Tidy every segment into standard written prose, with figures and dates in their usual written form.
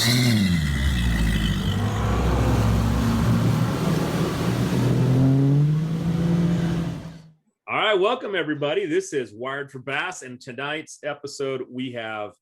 All right, welcome everybody. This is Wired for Bass, and tonight's episode we have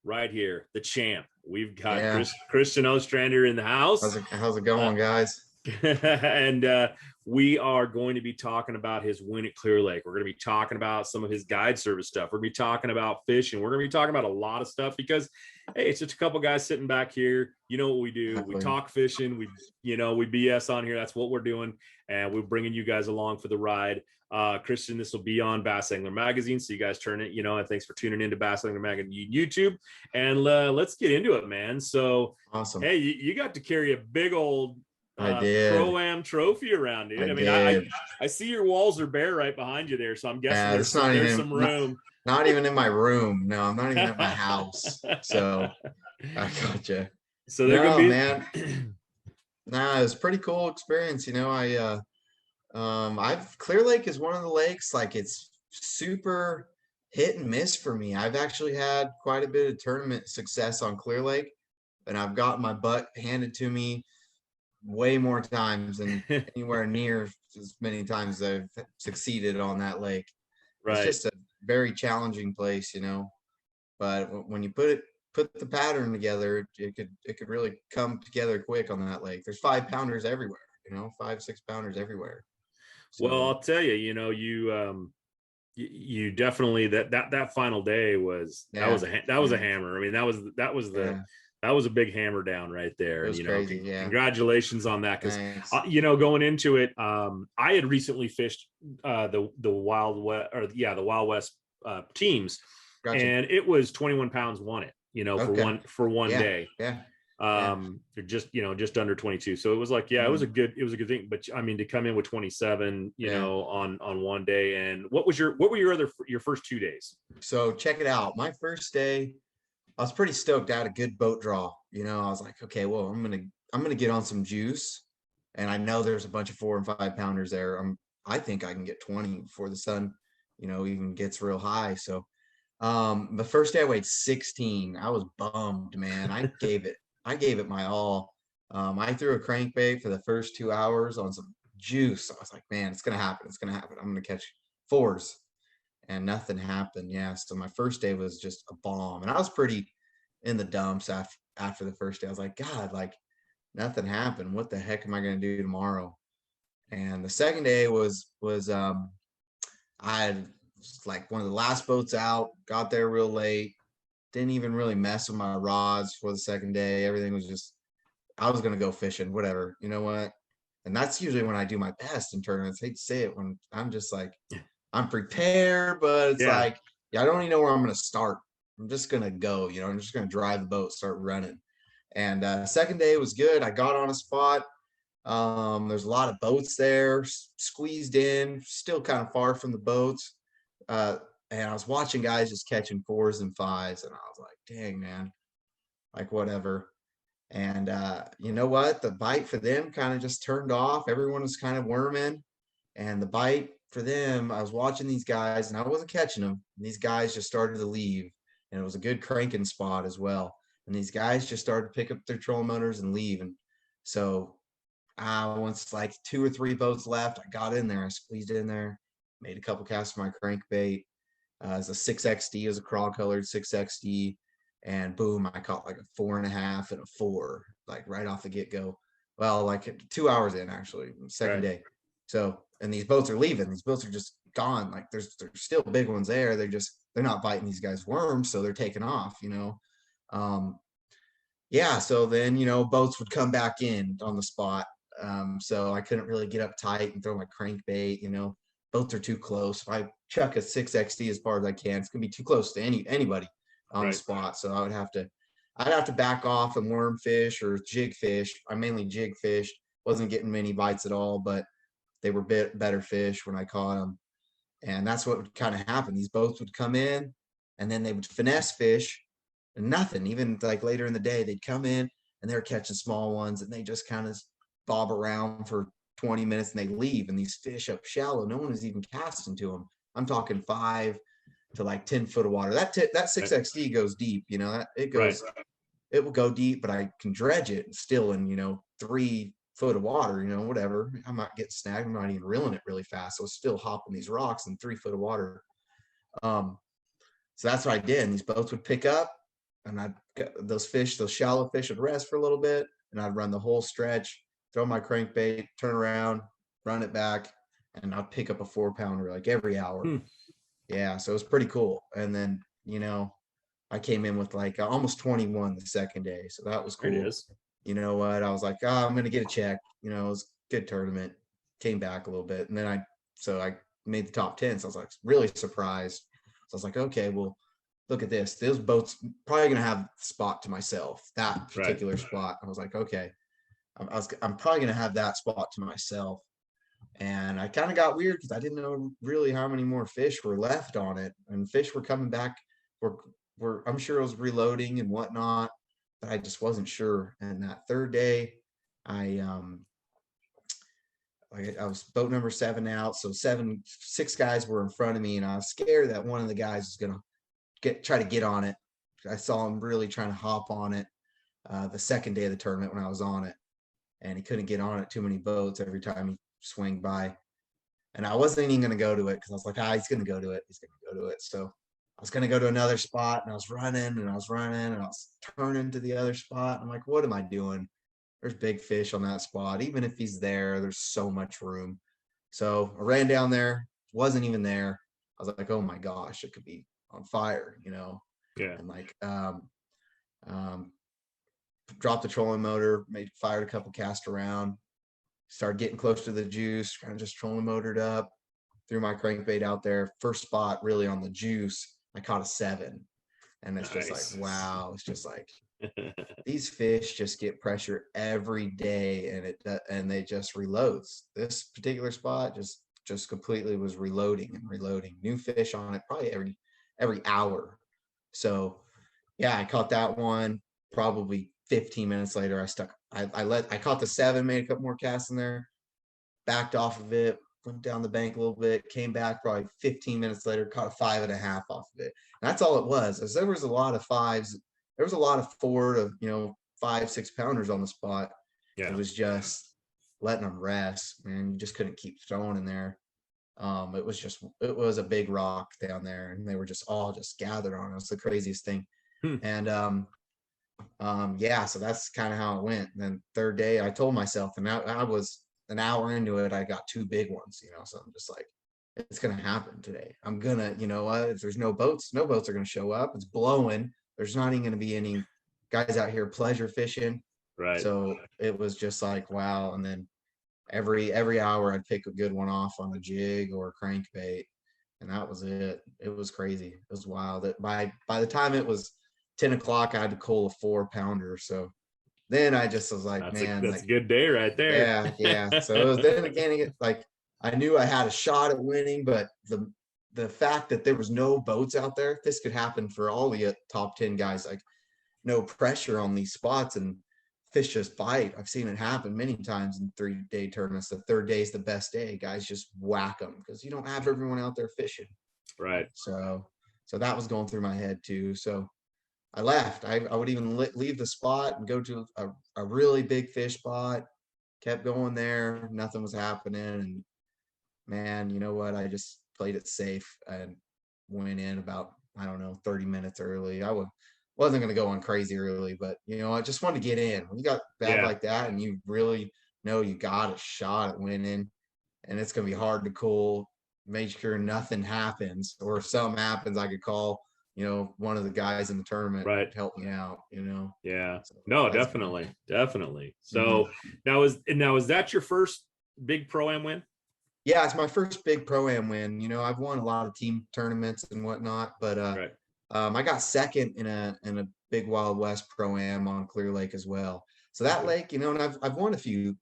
right here the champ. We've got Christian Ostrander in the house. How's it going, guys? And we are going to be talking about his win at Clear Lake. We're going to be talking about some of his guide service stuff. We're going to be talking about fishing. We're going to be talking about a lot of stuff because, hey, it's just a couple guys sitting back here. You know what we do? We talk fishing. We BS on here. That's what we're doing, and we're bringing you guys along for the ride. Christian, this will be on Bass Angler Magazine, so you guys turn it, and thanks for tuning into Bass Angler Magazine YouTube, and let's get into it, man. So awesome. Hey, you got to carry a big old Pro Am trophy around, dude. I see your walls are bare right behind you there, so I'm guessing there's some room. Not even in my room. No, I'm not even at my house. So I gotcha. So they're gonna be, man. Nah, it was a pretty cool experience. Clear Lake is one of the lakes, like, it's super hit and miss for me. I've actually had quite a bit of tournament success on Clear Lake, and I've got my butt handed to me way more times than anywhere near as many times I've succeeded on that lake. Right. It's just a very challenging place, but when you put the pattern together, it could really come together quick on that lake. There's 5-pounders everywhere, 5-6-pounders everywhere. So, well, I'll tell you, you definitely that final day was that was a hammer. I mean, that was a big hammer down right there. It was crazy. Congratulations on that, because going into it, I had recently fished the Wild West teams, gotcha. And it was 21 pounds won it, for one day. Just under 22. So it was like, it was a good thing. But I mean, to come in with 27, on one day. And what were your first 2 days? So check it out. My first day, I was pretty stoked. I had a good boat draw. I was like, okay, well, I'm gonna get on some juice, and I know there's a bunch of 4 and 5-pounders there. I think I can get 20 before the sun, even gets real high. So the first day I weighed 16. I was bummed, man. I gave it my all. I threw a crankbait for the first 2 hours on some juice. I was like, man, it's gonna happen. I'm gonna catch 4s. And nothing happened. So my first day was just a bomb, and I was pretty in the dumps after the first day. I was like, God, like, nothing happened. What the heck am I going to do tomorrow? And the second day was I had like one of the last boats out, got there real late, didn't even really mess with my rods for the second day. Everything was just, I was going to go fishing, whatever, you know what? And that's usually when I do my best in tournaments. I hate to say it, when I'm just like, I'm prepared, but it's like, I don't even know where I'm going to start. I'm just going to go, I'm just going to drive the boat, start running. And second day was good. I got on a spot. There's a lot of boats there, squeezed in, still kind of far from the boats. And I was watching guys just catching 4s and 5s. And I was like, dang, man, like, whatever. And you know what? The bite for them kind of just turned off. Everyone was kind of worming. And the bite for them, I was watching these guys, and I wasn't catching them. And these guys just started to leave, and it was a good cranking spot as well. And these guys just started to pick up their trolling motors and leave. And so once like 2 or 3 boats left, I got in there, I squeezed in there, made a couple casts of my crankbait. It's a 6XD, is a crawl colored 6XD, and boom, I caught like a 4.5 and a 4, like right off the get-go. Well, like 2 hours in, actually, second day. So, and these boats are leaving. These boats are just gone. Like, there's still big ones there. They're not biting these guys' worms, so they're taking off, So then, boats would come back in on the spot. So I couldn't really get up tight and throw my crankbait, boats are too close. If I chuck a 6XD as far as I can, it's gonna be too close to anybody on the spot. So I'd have to back off and worm fish or jig fish. I mainly jig fish. Wasn't getting many bites at all, but they were better fish when I caught them. And that's what would kind of happen. These boats would come in, and then they would finesse fish, and nothing. Even like later in the day, they'd come in and they're catching small ones, and they just kind of bob around for 20 minutes and they leave. And these fish up shallow, no one is even casting to them. I'm talking 5 to like 10 foot of water. That 6XD goes deep, it it will go deep, but I can dredge it still in, 3 foot of water, whatever. I'm not getting snagged. I'm not even reeling it really fast. So it's still hopping these rocks in 3 foot of water. So that's what I did. And these boats would pick up, and I'd those shallow fish would rest for a little bit, and I'd run the whole stretch, throw my crankbait, turn around, run it back, and I'd pick up a 4-pounder like every hour. Yeah, so it was pretty cool. And then, I came in with like almost 21 the second day. So that was cool. There it is. You know what? I was like, I'm going to get a check. It was a good tournament. Came back a little bit. And then I made the top 10. So I was like really surprised. So I was like, okay, well, look at this. Those boats probably going to have the spot to myself, that particular spot. I was like, okay, I'm probably going to have that spot to myself. And I kind of got weird because I didn't know really how many more fish were left on it, and fish were coming back. I'm sure it was reloading and whatnot, but I just wasn't sure. And that third day, I was boat number 7 out, so 6 guys were in front of me, and I was scared that one of the guys was gonna try to get on it. I saw him really trying to hop on it the second day of the tournament when I was on it, and he couldn't get on it. Too many boats every time he swing by, and I wasn't even gonna go to it because I was like, he's gonna go to it. So I was gonna go to another spot, and I was running and I was turning to the other spot. I'm like, what am I doing? There's big fish on that spot. Even if he's there, there's so much room. So I ran down there, wasn't even there. I was like, oh my gosh, it could be on fire, Yeah. And like dropped the trolling motor, fired a couple cast around, started getting close to the juice, kind of just trolling motored up, threw my crankbait out there. First spot really on the juice, I caught a 7. And it's just like, wow, it's just like these fish just get pressure every day, and they just reloads. This particular spot just completely was reloading, new fish on it probably every hour. So yeah, I caught that one. Probably 15 minutes later, I caught the 7, made a couple more casts in there, backed off of it, went down the bank a little bit, came back probably 15 minutes later, caught a 5.5 off of it. And that's all it was. As there was a lot of 5s. There was a lot of 4 to 5-6 pounders on the spot. Yeah. It was just letting them rest, man. You just couldn't keep throwing in there. It was a big rock down there, and they were just all gathered on it. It was the craziest thing. And yeah, so that's kind of how it went. And then third day, I told myself, and I was an hour into it, I got 2 big ones, so I'm just like, it's gonna happen today. I'm gonna, if there's no boats are gonna show up. It's blowing. There's not even going to be any guys out here pleasure fishing. Right. So it was just like, wow. And then every hour I'd pick a good one off on a jig or a crankbait. And that was it. It was crazy. It was wild. By the time it was 10 o'clock, I had to cull a 4-pounder. So then I just was like, that's a good day right there. Yeah. So it was then again, like I knew I had a shot at winning, but the fact that there was no boats out there, this could happen for all the top 10 guys, like no pressure on these spots and fish just bite. I've seen it happen many times in 3-day tournaments. The third day is the best day. Guys just whack them because you don't have everyone out there fishing. Right. So that was going through my head too. So I left. I would even leave the spot and go to a really big fish spot, kept going there. Nothing was happening. And man, you know what? I just played it safe and went in about, 30 minutes early. I wasn't going to go on crazy early, but I just wanted to get in. When you got bad like that and you really know you got a shot at winning, and it's going to be hard to cull, make sure nothing happens, or if something happens, I could call, one of the guys in the tournament to help me out, Yeah. So no, definitely. So now is that your first big Pro-Am win? Yeah, it's my first big Pro-Am win. I've won a lot of team tournaments and whatnot, but I got second in a big Wild West Pro-Am on Clear Lake as well. So that lake, and I've won a few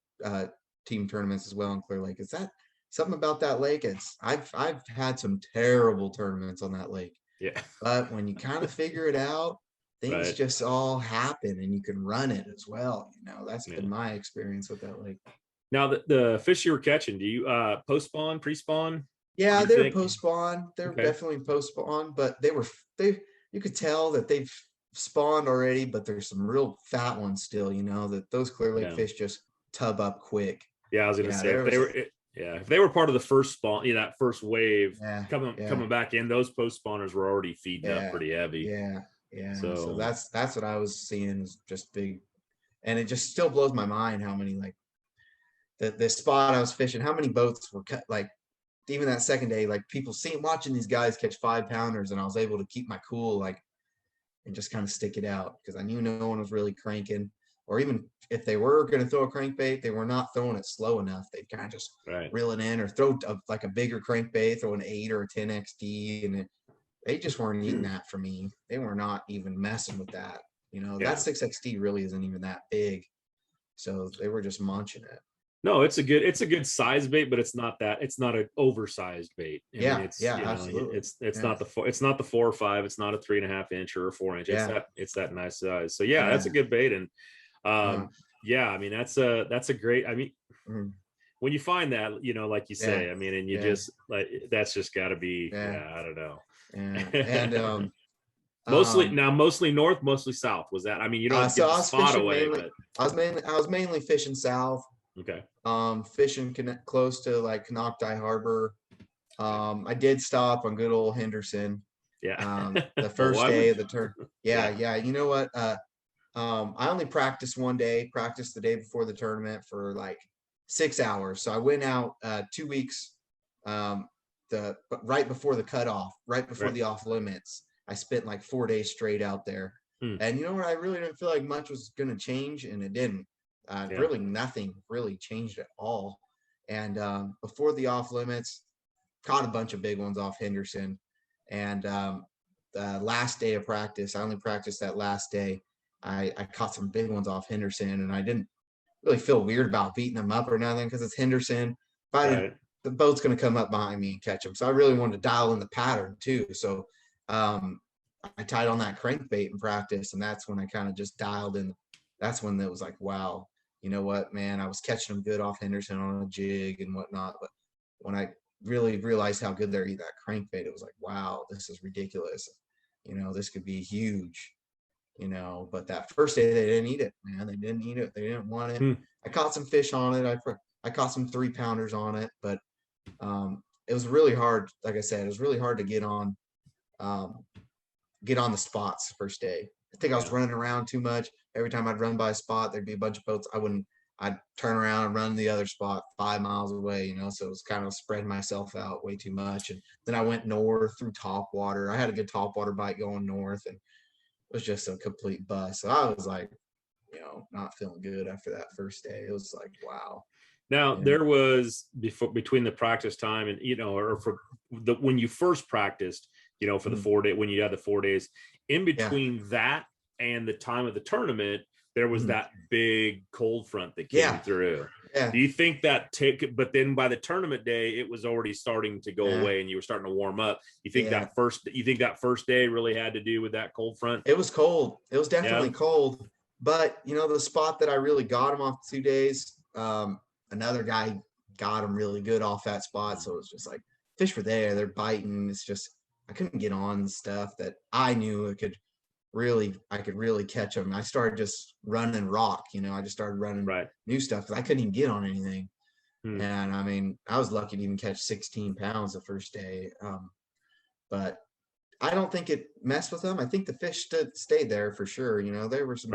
team tournaments as well on Clear Lake. Is that something about that lake? I've had some terrible tournaments on that lake. Yeah. But when you kind of figure it out, things just all happen, and you can run it as well. That's been my experience with that lake. Now, the fish you were catching, do you post spawn, pre-spawn? Yeah, they were post spawn. They're definitely post spawn, but you could tell that they've spawned already, but there's some real fat ones still, you know, that those clear lake Yeah. fish just tub up quick. Yeah, I was gonna Yeah, say there if was they were, if they were part of the first spawn, that first wave yeah, coming back in, those post spawners were already feeding up yeah, pretty heavy. yeah, yeah. So So that's what I was seeing is just big, and it just still blows my mind how many like the spot I was fishing, how many boats were cut like even that second day, like people watching these guys catch 5-pounders, and I was able to keep my cool, like, and just kind of stick it out because I knew no one was really cranking, or even if they were going to throw a crankbait, they were not throwing it slow enough. They'd kind of just reel it in or throw like a bigger crankbait, throw an 8 or a 10 XD, and they just weren't eating that for me. They were not even messing with that. You know, that 6 XD really isn't even that big, so they were just munching it. no, it's a good size bait, but it's not an oversized bait. I mean, it's absolutely. It's not the 4 or 5. It's not a 3.5 inch or a 4 inch. It's that nice size. So that's a good bait. And I mean, that's a great, I mean, when you find that, like you say, I mean, and you just like, that's just gotta be, I don't know. And mostly north, mostly south. Was that, I mean, you don't so give I the was spot fishing away, mainly, but I was mainly fishing south. okay. Fishing close to like Canocti Harbor. I did stop on good old Henderson. Yeah. The first day of the turn. Yeah. You know what? I only practiced one day, practiced the day before the tournament for like 6 hours. So I went out 2 weeks, right before the cutoff, right before the off limits. I spent like 4 days straight out there. And you know what? I really didn't feel like much was going to change, and it didn't. Really nothing really changed at all. And before the off limits, caught a bunch of big ones off Henderson. And the last day of practice, I only practiced that last day. I caught some big ones off Henderson, and I didn't really feel weird about beating them up or nothing because it's Henderson. The boat's going to come up behind me and catch them. So I really wanted to dial in the pattern too. So I tied on that crankbait in practice, and that's when I kind of just dialed in. That's when it was like, wow, you know what, man, I was catching them good off Henderson on a jig and whatnot. But when I really realized how good they're eating that crankbait, it was like, wow, this is ridiculous. You know, this could be huge, you know, but that first day they didn't eat it, man. They didn't eat it. They didn't want it. I caught some fish on it. I caught some 3-pounders on it, but it was really hard. Like I said, it was really hard to get on the spots first day. I think I was running around too much. Every time I'd run by a spot, there'd be a bunch of boats. I'd turn around and run the other spot 5 miles away, you know, so it was kind of spreading myself out way too much. And then I went north through topwater. I had a good topwater bite going north, and it was just a complete bust. So I was like, you know, not feeling good after that first day. It was like, wow. Now there was between the practice time and, or for when you first practiced, for the 4 day, when you had the 4 days in between that and the time of the tournament, there was that big cold front that came through. Yeah. Do you think but then by the tournament day, it was already starting to go away and you were starting to warm up. You think that first day really had to do with that cold front? It was cold. It was definitely cold, but the spot that I really got him off 2 days, another guy got him really good off that spot. So it was just like, fish were there, they're biting. It's just, I couldn't get on stuff that I knew I could really catch them. I started just running rock, I just started running new stuff because I couldn't even get on anything. And I mean, I was lucky to even catch 16 pounds the first day. But I don't think it messed with them. I think the fish stayed there for sure. There were some,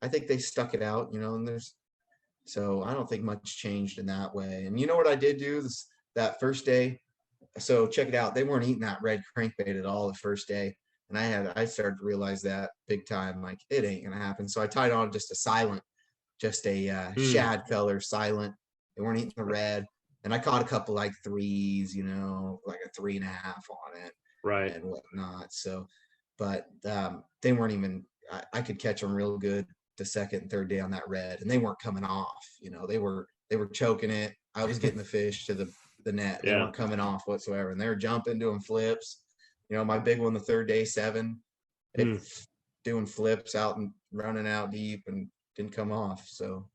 I think they stuck it out, and so I don't think much changed in that way. And you know what I did do that first day? So check it out. They weren't eating that red crankbait at all the first day. And I started to realize that big time, like it ain't going to happen. So I tied on just a shad color silent. They weren't eating the red. And I caught a couple like threes, like a 3.5 on it. Right. And whatnot. So, but they weren't even, I could catch them real good the second and third day on that red, and they weren't coming off. They were choking it. I was getting the fish to the net. They weren't coming off whatsoever, and they were jumping, doing flips. My big one the third day, 7, doing flips out and running out deep and didn't come off. So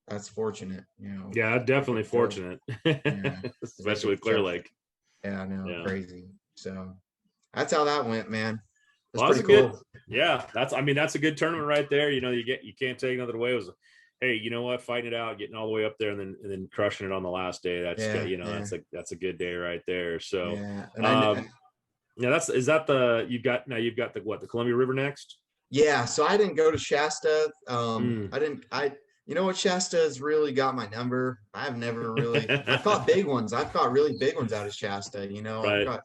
that's fortunate. Yeah, definitely fortunate. Especially with Clear Lake. Yeah, I know, crazy. So that's how that went, man. It's Well, that's pretty a cool. good, yeah, I mean, that's a good tournament right there. You know, you can't take another away. It was, hey, you know what, fighting it out, getting all the way up there, and then crushing it on the last day. That's Yeah, you know, yeah, that's a good day right there. So, yeah. And yeah, is that you've got the Columbia River next? yeah, so I didn't go to Shasta. Mm. You know what, Shasta has really got my number. I've never really, I've caught big ones. I've caught really big ones out of Shasta, you know, I've Right. got,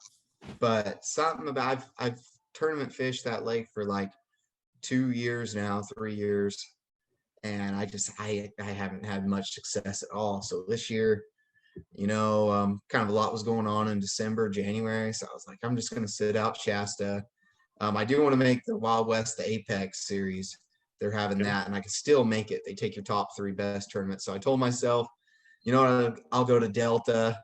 but something about, I've tournament fished that lake for like 2 years now, 3 years. And I haven't had much success at all. So this year, you know, kind of a lot was going on in December, January. So I was like, I'm just going to sit out Shasta. I do want to make the Wild West, the Apex series. They're having Okay. that, and I can still make it. They take your top 3 best tournaments. So I told myself, you know what, I'll go to Delta.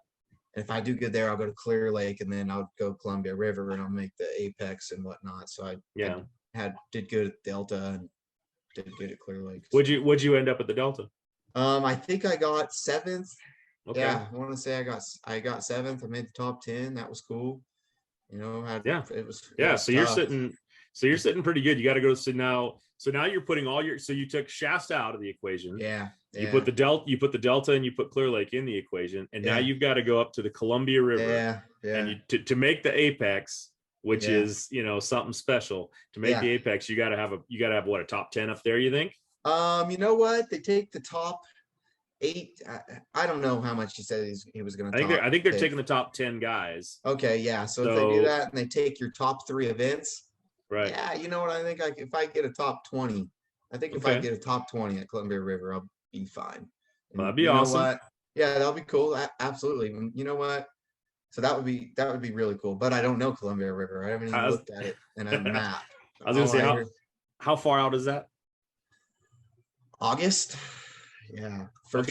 And if I do good there, I'll go to Clear Lake, and then I'll go Columbia River, and I'll make the Apex and whatnot. So Yeah. did good at Delta and did good at Clear Lake. Would So. you end up at the Delta? I think I got 7th. Okay. Yeah, I want to say I got 7th. I made the top 10. That was cool. You know, it was So tough. you're sitting pretty good. You got to go to now you're putting so you took Shasta out of the equation. Yeah. You put the Delta and you put Clear Lake in the equation, and now you've got to go up to the Columbia River. Yeah. And to make the Apex, which is, you know, something special. To make the Apex, you got to have what, a top 10 up there, you think? You know what? They take the top 8. I don't know how much he said he was going to. I think they're taking the top 10 guys. Okay, yeah. So if they do that and they take your top 3 events, right? Yeah, you know what? I think if I get a top 20, if I get a top 20 at Columbia River, I'll be fine. Well, that'd be awesome. What? Yeah, that'll be cool. Absolutely. And you know what? So that would be really cool. But I don't know Columbia River. I haven't even looked at it in a map. I was gonna say how far out is that? August. Yeah. The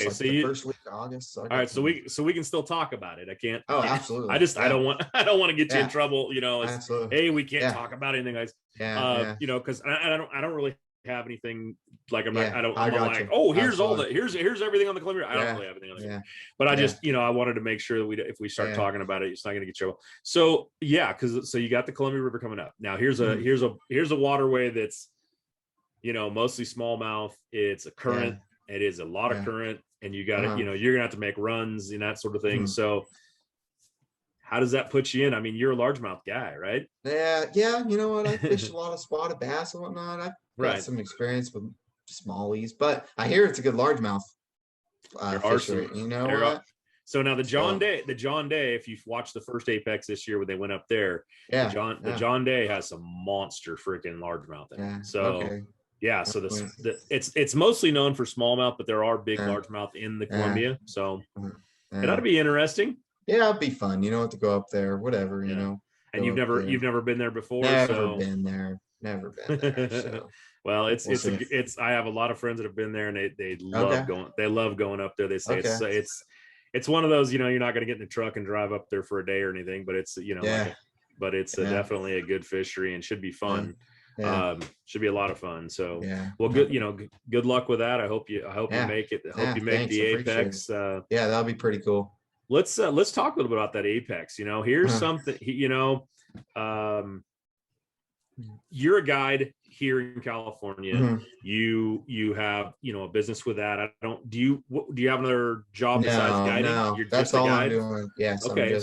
first week of August. So all right, so we can still talk about it. I can't. Oh, absolutely. I don't want to get you in trouble. You know, absolutely. Hey, we can't talk about anything, guys. Yeah. You know, because I don't really have anything like I'm not. I'm not like, oh, here's here's everything on the Columbia. I don't really have anything on the Columbia. But I just, you know, I wanted to make sure that if we start talking about it, it's not going to get trouble. So because you got the Columbia River coming up. Now here's a waterway that's, you know, mostly smallmouth. It's a current. It is a lot of current, and you got to, you know, you're gonna have to make runs and that sort of thing. So how does that put you in? I mean, you're a largemouth guy, right? Yeah. You know what? I fished a lot of spotted bass and whatnot. I've got some experience with smallies, but I hear it's a good largemouth fishery. You know what? So now the John Day, if you've watched the first Apex this year when they went up there, the John Day has some monster freaking largemouth in it. So so it's mostly known for smallmouth, but there are big largemouth in the Columbia. So it ought to be interesting. Yeah, it'd be fun, you know, to go up there, whatever, you know. And you've never been there before? Never been there. So. Well, I have a lot of friends that have been there, and they love going up there. They say it's one of those, you know, you're not going to get in the truck and drive up there for a day or anything, but it's, you know, but it's definitely a good fishery and should be fun. Should be a lot of fun. So well, good luck with that. I hope you make it. I hope you make the Apex. That'll be pretty cool. Let's talk a little bit about that Apex. You know, here's something, you know, you're a guide here in California. You have, you know, a business with that. Do you have another job besides guiding? No, you're that's just all a guide? I'm doing. Yes. Okay.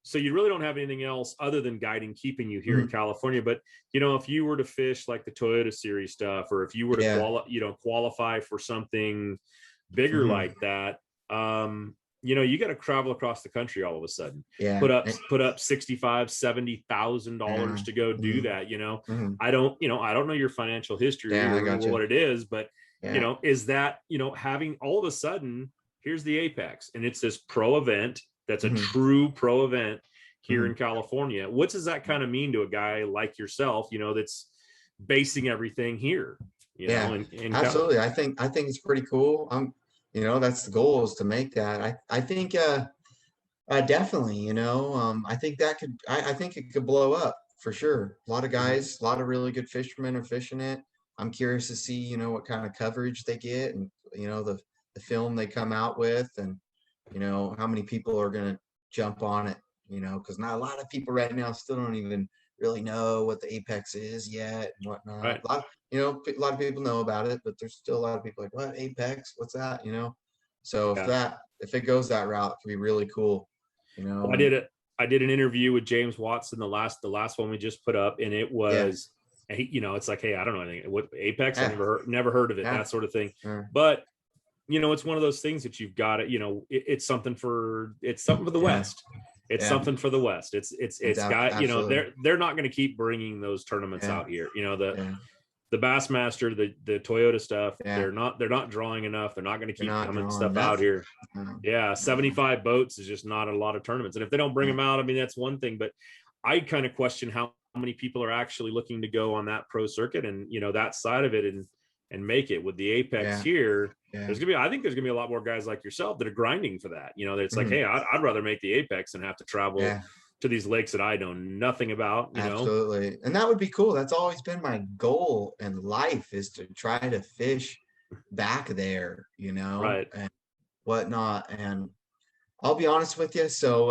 So you really don't have anything else other than guiding, keeping you here in California. But, you know, if you were to fish like the Toyota Series stuff, or if you were to qualify for something bigger like that, you know, you got to travel across the country all of a sudden. Put up $65,000-$70,000 to go do that. You know, I don't know your financial history or what it is, but you know, is that, you know, having all of a sudden, here's the Apex, and it's this pro event. That's a true pro event here in California. What does that kind of mean to a guy like yourself, you know, that's basing everything here? You know, in absolutely. I think it's pretty cool. You know, that's the goal, is to make that. I think definitely, you know, I think it could blow up for sure. A lot of guys, a lot of really good fishermen are fishing it. I'm curious to see, you know, what kind of coverage they get, and, you know, the film they come out with, and, you know, how many people are going to jump on it, you know, because not a lot of people right now still don't even really know what the apex is yet and whatnot. Right. A lot, you know, a lot of people know about it, but there's still a lot of people like, what apex? What's that? You know? So Yeah. if it goes that route, it can be really cool, you know. Well, And I did an interview with James Watson, the last one we just put up, and it yeah, was, you know, it's like, hey, I don't know anything. What Apex? I yeah, never heard of it, yeah, that sort of thing. yeah, But you know, it's one of those things that you've got to, you know, it's something for the yeah, West. It's yeah. something for the West. It's got, you know, Absolutely. they're not going to keep bringing those tournaments Yeah, out here. You know, yeah, the Bassmaster, the Toyota stuff, yeah. they're not drawing enough. They're not going to They're keep not coming drawing stuff out nothing. here. No, Yeah, no, 75 boats is just not a lot of tournaments. And if they don't bring yeah, them out, I mean, that's one thing. But I kind of question how many people are actually looking to go on that pro circuit and, you know, that side of it and make it with the Apex yeah, here. yeah. I think there's gonna be a lot more guys like yourself that are grinding for that. You know, that it's like, Mhm. hey, I'd rather make the Apex than have to travel Yeah, to these lakes that I know nothing about, you know. absolutely. And that would be cool. That's always been my goal in life, is to try to fish back there, you know, Right. and whatnot. And I'll be honest with you. So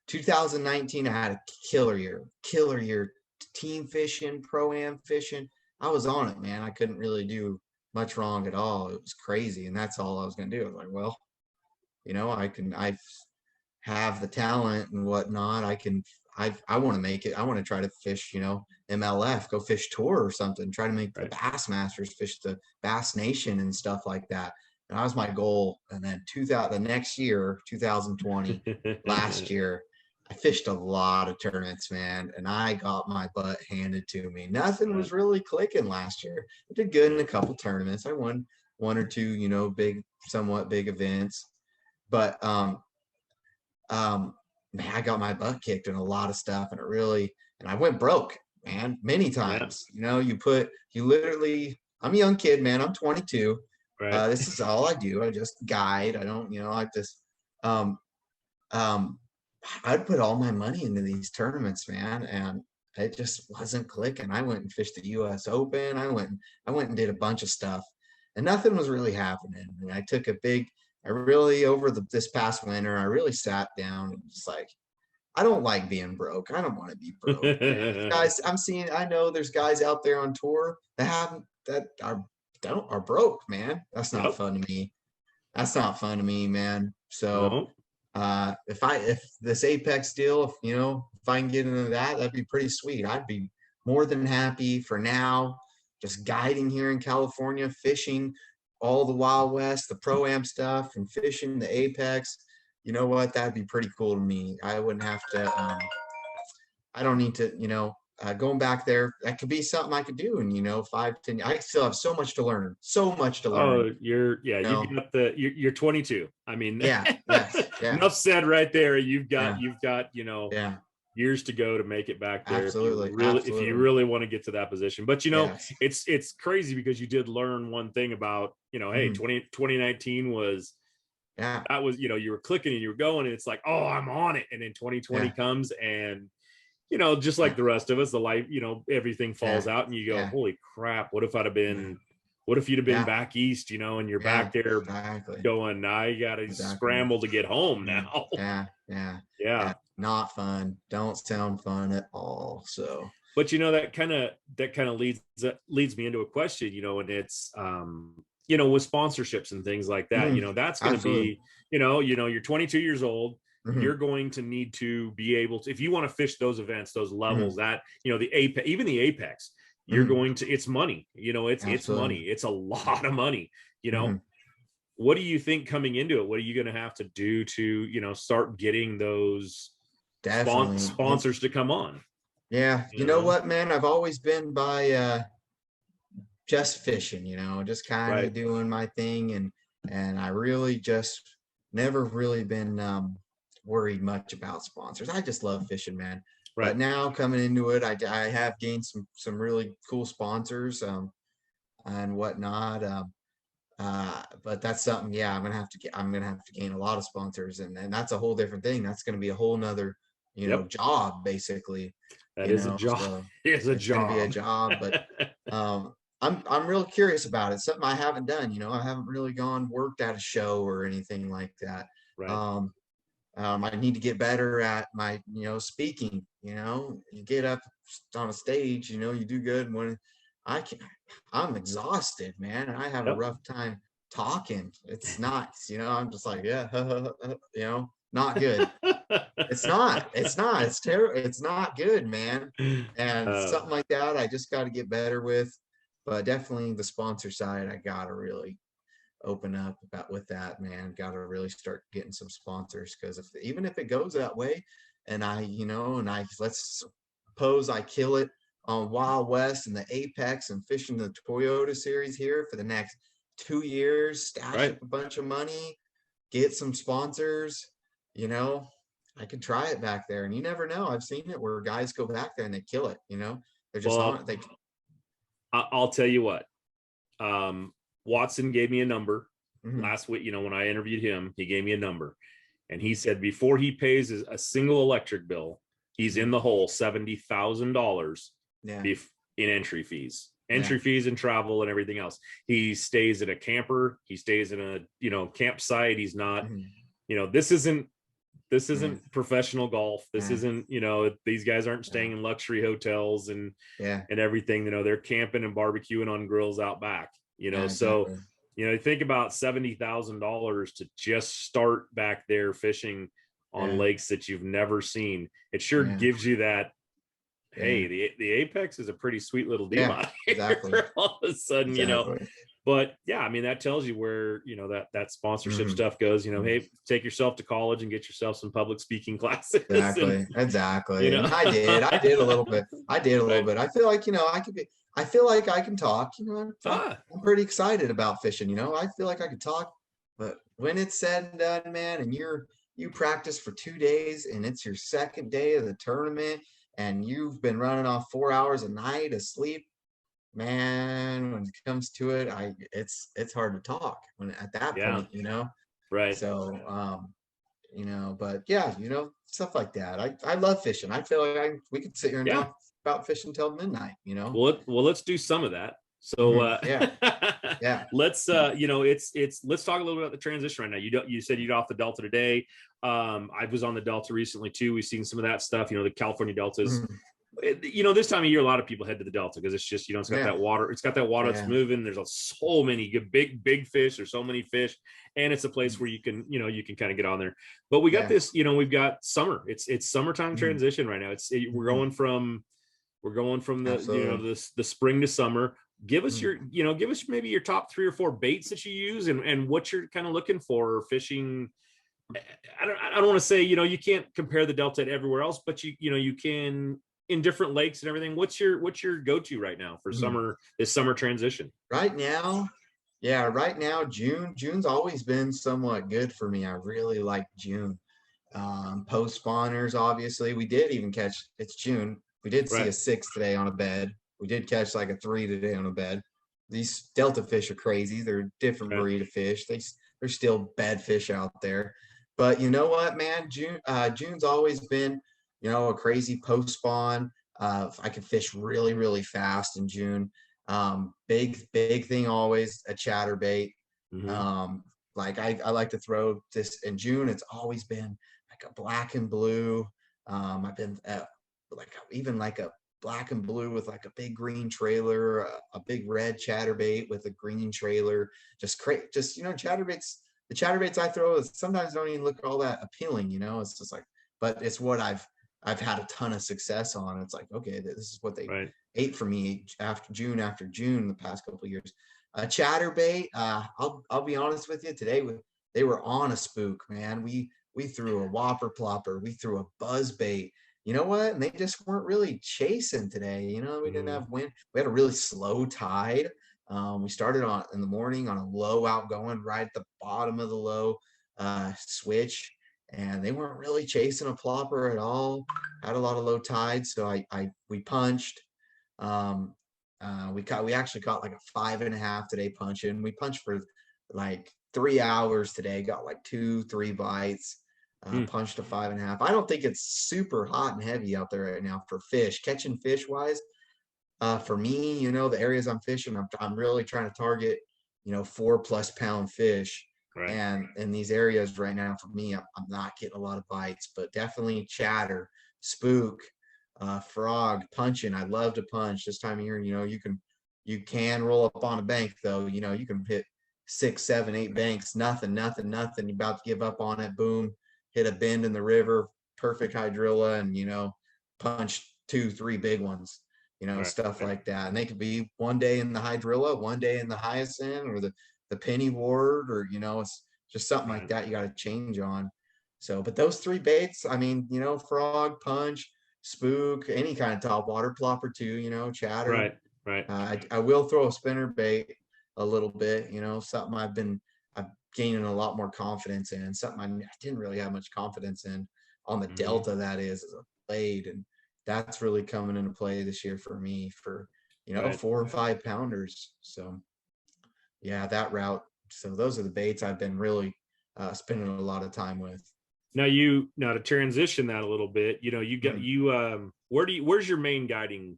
2019, I had a killer year, team fishing, pro am fishing. I was on it, man. I couldn't really do much wrong at all. It was crazy. And that's all I was going to do. I was like, well, you know, I have the talent and whatnot. I want to make it. I want to try to fish, you know, MLF, go fish tour or something, try to make the Right. Bass Masters, fish the Bass Nation and stuff like that. And that was my goal. And then the next year, 2020, last year, I fished a lot of tournaments, man, and I got my butt handed to me. Nothing Right. was really clicking last year. I did good in a couple tournaments. I won one or two, you know, somewhat big events, but man, I got my butt kicked in a lot of stuff, and and I went broke, man, many Yeah. times. You know, you literally, I'm a young kid, man. I'm 22. Right. This is all I do. I just guide. I don't, you know, I just, um, um, I'd put all my money into these tournaments, man, and it just wasn't clicking. I went and fished the U.S. Open. I went and did a bunch of stuff, and nothing was really happening. And I really this past winter, I really sat down and just like, I don't like being broke. I don't want to be broke. Guys, I know there's guys out there on tour that are broke, man. That's not Yep. fun to me. That's not fun to me, man. So No. if this Apex deal, if I can get into that, that'd be pretty sweet. I'd be more than happy for now, just guiding here in California, fishing all the Wild West, the Pro Am stuff, and fishing the Apex. You know what? That'd be pretty cool to me. I wouldn't have to. I don't need to. Going back there, that could be something I could do. And 5, 10. I still have so much to learn. So much to learn. Oh, you've got you're 22. I mean, Yeah. Yes. Yeah. enough said right there. Yeah. You've got, you know, Yeah. years to go to make it back there Absolutely. if you Absolutely. really want to get to that position. But Yes. it's crazy because you did learn one thing about, hey, 2019 was Yeah. that was, you were clicking and you were going and it's like, oh, I'm on it. And then 2020 Yeah. comes and just like Yeah. the rest of us, the life, everything falls Yeah. out and you go, Yeah. holy crap, what if Yeah. you'd have been Yeah. back east, and you're Yeah. back there Exactly. going, now you got to Exactly. scramble to get home Yeah. now. Yeah. Yeah. Yeah. Yeah. Not fun. Don't sound fun at all. So, But that kind of leads me into a question, and it's with sponsorships and things like that, that's going to absolutely. be, you're 22 years old. Hmm. You're going to need to be able to, if you want to fish those events, those Hmm. levels, that the apex, even the apex, you're Hmm. going to, it's money, it's money, Absolutely. it's a lot of money. Hmm. What do you think coming into it? What are you going to have to do to start getting those Definitely. sponsors to come on? Yeah. You know what, man? I've always been by just fishing, just kind of Right. doing my thing, and I really just never really been worried much about sponsors. I just love fishing, man. But Right. now coming into it, I have gained some really cool sponsors and whatnot. But that's something, yeah, I'm gonna have to gain a lot of sponsors, and that's a whole different thing. That's gonna be a whole nother, Yep. job basically. That is a job. So It's a it's gonna be a job. job, but I'm real curious about it. Something I haven't done. I haven't really worked at a show or anything like that. Right. Um, I need to get better at my, speaking. You get up on a stage, you do good. When I'm exhausted, man, and I have a Yep. rough time talking. It's not, I'm just like, yeah, not good. It's terrible. It's not good, man. And Uh, something like that, I just got to get better with. But definitely the sponsor side, I got to really open up about with that, man. Got to really start getting some sponsors, because even if it goes that way, and let's suppose I kill it on Wild West and the Apex and fishing the Toyota series here for the next 2 years, stash up a bunch of money, get some sponsors, I could try it back there. And you never know. I've seen it where guys go back there and they kill it, they're just well, I'll tell you what. Watson gave me a number last week. When I interviewed him, he gave me a number, and he said before he pays a single electric bill, he's in the hole $70,000 in entry fees, fees and travel and everything else. He stays at a camper. He stays in a campsite. He's not, this isn't professional golf. This isn't, these guys aren't staying in luxury hotels and everything. They're camping and barbecuing on grills out back. So think about $70,000 to just start back there fishing on lakes that you've never seen. It sure gives you that. Hey, the Apex is a pretty sweet little deal out here. All of a sudden, but yeah, I mean, that tells you where, that sponsorship stuff goes, hey, take yourself to college and get yourself some public speaking classes. Exactly. And I did a little bit. I feel like, I feel like I can talk, I'm pretty excited about fishing, I feel like I can talk, but when it's said and done, man, and you practice for 2 days and it's your second day of the tournament and you've been running off 4 hours a night of sleep, man, when it comes to it, it's hard to talk when at that point, right. So but yeah, stuff like that. I love fishing. I feel like we could sit here and talk about fishing till midnight, well let's do some of that. So let's let's talk a little bit about the transition right now. You said you're off the Delta today. I was on the Delta recently too. We've seen some of that stuff. The California Deltas. This time of year, a lot of people head to the Delta because it's just, it's got that water. It's got that water that's moving. There's so many good, big fish. There's so many fish, and it's a place where you can kind of get on there. But we got this, we've got summer. It's summertime transition right now. We're going from the the spring to summer. Give us give us maybe your top 3 or 4 baits that you use and what you're kind of looking for fishing. I don't want to say, you can't compare the Delta to everywhere else, but you can in different lakes and everything. What's your go-to right now for this summer transition? Right now, June's always been somewhat good for me. I really like June. Post spawners, obviously. We did even catch, it's June. We did see a 6 today on a bed. We did catch like a 3 today on a bed. These Delta fish are crazy. They're a different breed of fish. They're still bad fish out there. But you know what, man? June's always been, a crazy post spawn. I can fish really, really fast in June. Big thing always, a chatterbait. Like I like to throw this in June. It's always been like a black and blue. I've been even like a black and blue with like a big green trailer, a big red chatterbait with a green trailer. Chatterbaits. The chatterbaits I throw sometimes don't even look all that appealing. It's just like, but it's what I've had a ton of success on. It's like, okay, this is what they ate for me after June the past couple of years. Chatterbait, I'll be honest with you, today they were on a spook, man. We threw a whopper plopper, we threw a buzz bait. You know what? And they just weren't really chasing today. We didn't have wind. We had a really slow tide. We started in the morning on a low outgoing right at the bottom of the low switch, and they weren't really chasing a plopper at all. Had a lot of low tide, so we punched. We actually caught like a 5.5 today punching. We punched for like 3 hours today. Got like 2-3 bites. Punched a 5.5. I don't think it's super hot and heavy out there right now for fish. Catching fish wise, for me, the areas I'm fishing, I'm really trying to target, 4+ pound fish. Right. And in these areas right now, for me, I'm not getting a lot of bites, but definitely chatter, spook, frog, punching. I love to punch this time of year. You can roll up on a bank though. You can hit 6, 7, 8 banks, nothing. You're about to give up on it. Boom, hit a bend in the river, perfect hydrilla, and punch 2, 3 big ones. Right. Stuff Right. like that. And they could be one day in the hydrilla, one day in the hyacinth, or the penny ward, or it's just something like Right. that you got to change on. So, but those 3 baits, I mean, frog, punch, spook, any kind of top water, plopper too, chatter. Right. Right. I will throw a spinner bait a little bit, something I'm gaining a lot more confidence in, something I didn't really have much confidence in on the Delta, that is, as a blade. And that's really coming into play this year for me for, Right. 4 or 5 pounders. So yeah, that route. So those are the baits I've been really spending a lot of time with. Now to transition that a little bit, you got where's your main guiding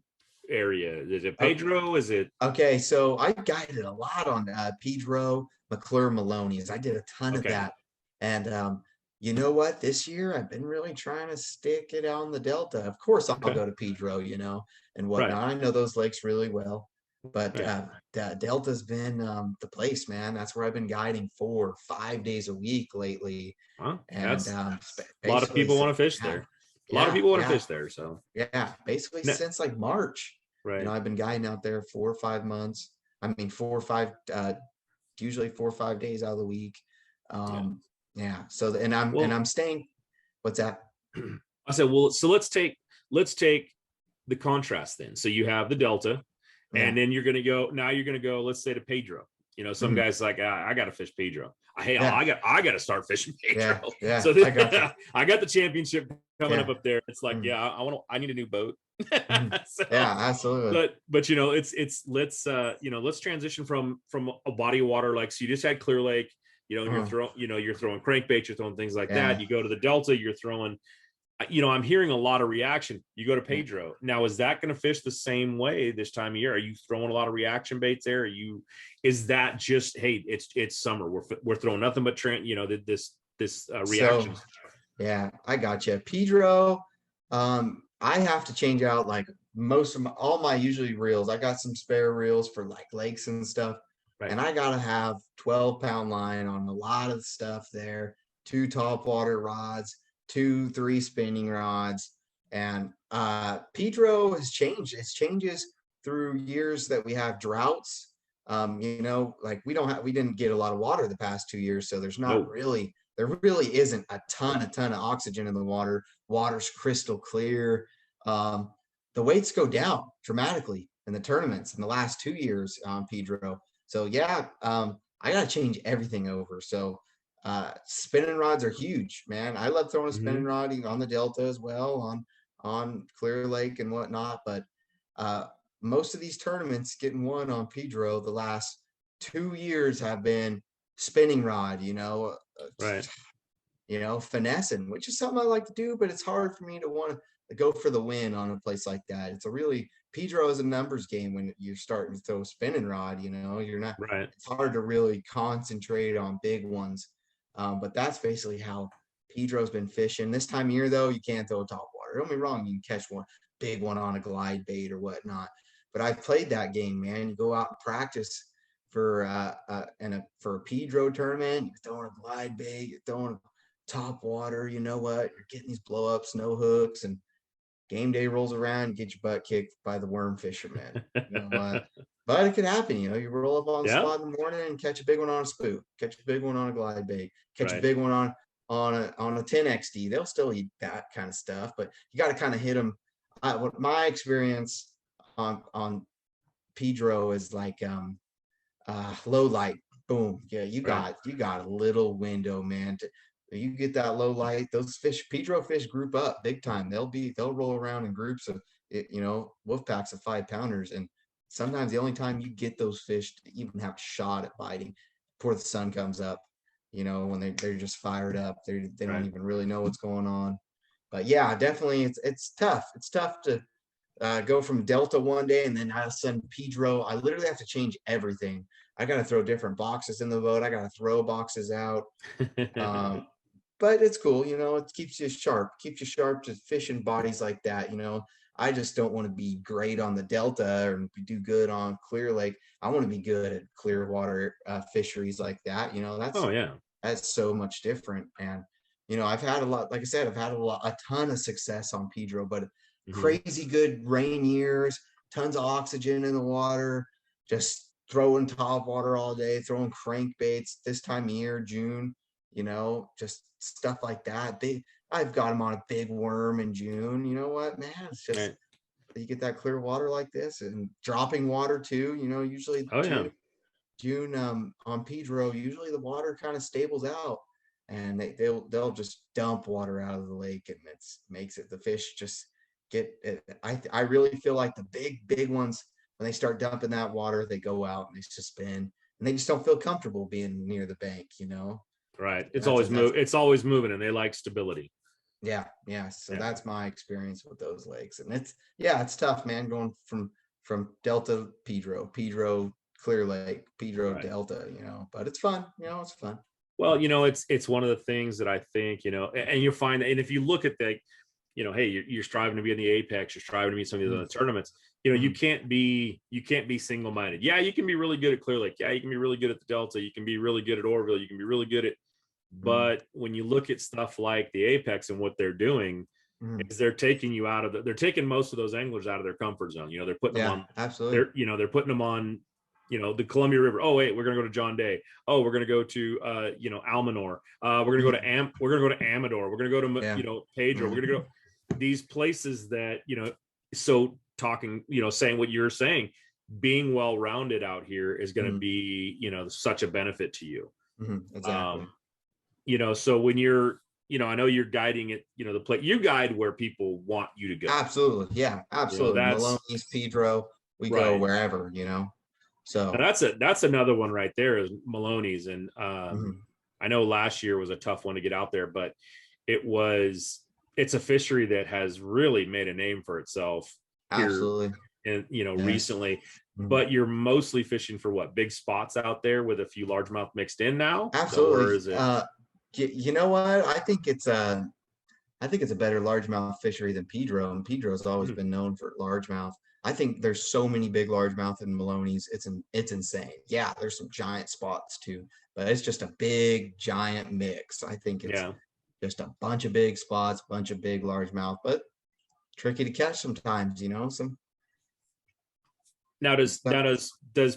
area? Is it Pedro? Is it Okay, so I guided a lot on Pedro, McClure, Maloney's. I did a ton of that. And you know what? This year I've been really trying to stick it on the Delta. Of course, I'll go to Pedro, and whatnot. Right. I know those lakes really well. But Right. Delta's been the place, man. That's where I've been guiding 4, 5 days a week lately. Well, And that's a lot of basically, people want to fish yeah, there. A lot of people want to yeah, fish there. So yeah, basically no, since like March. right. I've been guiding out there 4 or 5 months. I mean, 4 or 5, usually 4 or 5 days out of the week. Yeah. Yeah. So, and I'm Well, staying. What's that? I said, well, so let's take the contrast then. So you have the Delta, Yeah. and then you're gonna go, let's say, to Pedro. Some Mhm. guys like, I got to fish Pedro. Hey, Yeah. I got to start fishing Pedro. Yeah. Yeah. So I got you. I got the championship coming Yeah. up there. It's like, Mhm. I need a new boat. Mhm. So, Yeah, absolutely. but let's transition from a body of water, like, so you just had Clear Lake, and you're throwing crankbaits, you're throwing things like Yeah. that. You go to the Delta, you're throwing, I'm hearing a lot of reaction. You go to Yeah. Pedro. Now, is that going to fish the same way this time of year? Are you throwing a lot of reaction baits there? Is that just, hey, it's summer, we're throwing nothing but this reaction? So, yeah, I got you. Pedro, I have to change out like all my usually reels. I got some spare reels for like lakes and stuff. Right. And I gotta have 12-pound line on a lot of stuff there, 2 top water rods, 2, 3 spinning rods. And Pedro has changed. It changes through years that we have droughts. Like we didn't get a lot of water the past 2 years, so No. there really isn't a ton of oxygen in the water. Water's crystal clear. The weights go down dramatically in the tournaments in the last 2 years on Pedro. So yeah, I got to change everything over. So spinning rods are huge, man. I love throwing a spinning Mm-hmm. rod on the Delta as well, on Clear Lake and whatnot. But most of these tournaments getting won on Pedro the last 2 years have been spinning rod, Right. finessing, which is something I like to do, but it's hard for me to want to go for the win on a place like that. Pedro is a numbers game when you're starting to throw a spinning rod, you're not, Right. it's hard to really concentrate on big ones. But that's basically how Pedro's been fishing. This time of year, though, you can't throw a top water. Don't be wrong, you can catch one big one on a glide bait or whatnot. But I've played that game, man. You go out and practice for for a Pedro tournament, you're throwing a glide bait, you're throwing top water, you know what? You're getting these blow ups, no hooks, and game day rolls around, get your butt kicked by the worm fisherman. You know what? But it could happen, you roll up on the Yeah. spot in the morning and catch a big one on a spook, catch a big one on a glide bait, catch a Right. big one on a 10XD. They'll still eat that kind of stuff, but you got to kind of hit them. What my experience on Pedro is like low light, boom, yeah, you Right. got a little window, man. You get that low light, those Pedro fish group up big time. They'll roll around in groups of wolf packs of 5-pounders, and sometimes the only time you get those fish to even have a shot at biting before the sun comes up, when they're just fired up, they don't Right. even really know what's going on. But yeah, definitely it's tough to go from Delta one day, and then I'll send Pedro. I literally have to change everything. I got to throw different boxes in the boat. I got to throw boxes out. But it's cool, it keeps you sharp, to fish in bodies like that. I just don't want to be great on the Delta or do good on Clear Lake. I want to be good at clear water fisheries like that. Oh yeah, that's so much different. And I've had a lot, like I said, a ton of success on Pedro, but crazy good rain years, tons of oxygen in the water, just throwing top water all day, throwing crankbaits this time of year, June, just stuff like that. I've got them on a big worm in June. You know what, man? It's just right. You get that clear water like this, and dropping water too. Usually June on Pedro, usually the water kind of stables out, and they'll just dump water out of the lake, and makes it, the fish just get it. I really feel like the big ones, when they start dumping that water, they go out and they suspend, and they just don't feel comfortable being near the bank. Right. It's always moving, and they like stability. Yeah. So that's my experience with those lakes, and it's tough, man, going from Delta, Pedro, Clear Lake, Pedro, right. Delta, but it's fun. It's fun. Well, it's one of the things that I think, and you'll find that, and if you look at hey, you're striving to be in the apex, you're striving to be in some of these other tournaments, you can't be single-minded. Yeah, you can be really good at Clear Lake. Yeah, you can be really good at the Delta. You can be really good at Oroville. You can be really good at, but when you look at stuff like the apex and what they're doing, is they're taking most of those anglers out of their comfort zone. They're putting them on, absolutely. They're putting them on, the Columbia River. Oh wait, we're gonna go to John Day. Oh, we're gonna go to Almanor. We're gonna go to we're gonna go to Amador. We're gonna go to Pedro. We're gonna go these places that So talking, saying what you're saying, being well-rounded out here is going to be, such a benefit to you. Exactly. So when you're, I know you're guiding it, the play, you guide where people want you to go. Absolutely. Yeah, absolutely. Maloney's, Pedro, we go wherever, So now that's another one right there is Maloney's. And I know last year was a tough one to get out there, but it's a fishery that has really made a name for itself. Absolutely. And recently, but you're mostly fishing for what, big spots out there with a few largemouth mixed in now? Absolutely. Or is it... you know what? I think it's a better largemouth fishery than Pedro, and Pedro's always been known for largemouth. I think there's so many big largemouth in Maloney's. It's insane. Yeah, there's some giant spots too, but it's just a big giant mix. I think it's just a bunch of big spots, bunch of big largemouth, but tricky to catch sometimes. Now does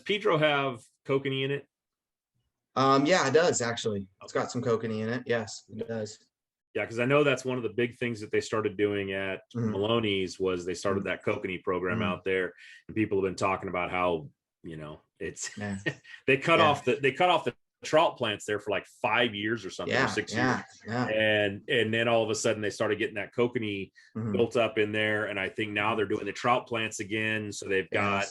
Pedro have kokanee in it? Yeah, it does actually. It's got some kokanee in it. Yes, it does. Yeah, because I know that's one of the big things that they started doing at Maloney's was they started that kokanee program out there, and people have been talking about how it's they cut off the trout plants there for like 5 years or something, or 6 years. And then all of a sudden they started getting that kokanee built up in there, and I think now they're doing the trout plants again. So they've got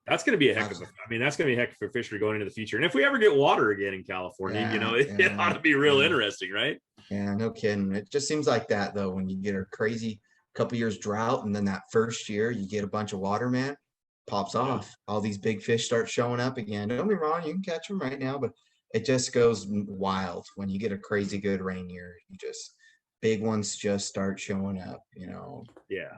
that's going to be a heck of that's going to be a heck of a fishery going into the future. And if we ever get water again in California, it ought to be real interesting, right? Yeah, no kidding. It just seems like that though, when you get a crazy couple years drought, and then that first year you get a bunch of water, man, pops off. All these big fish start showing up again. Don't be wrong, you can catch them right now, but it just goes wild when you get a crazy good rain year. Big ones just start showing up, Yeah.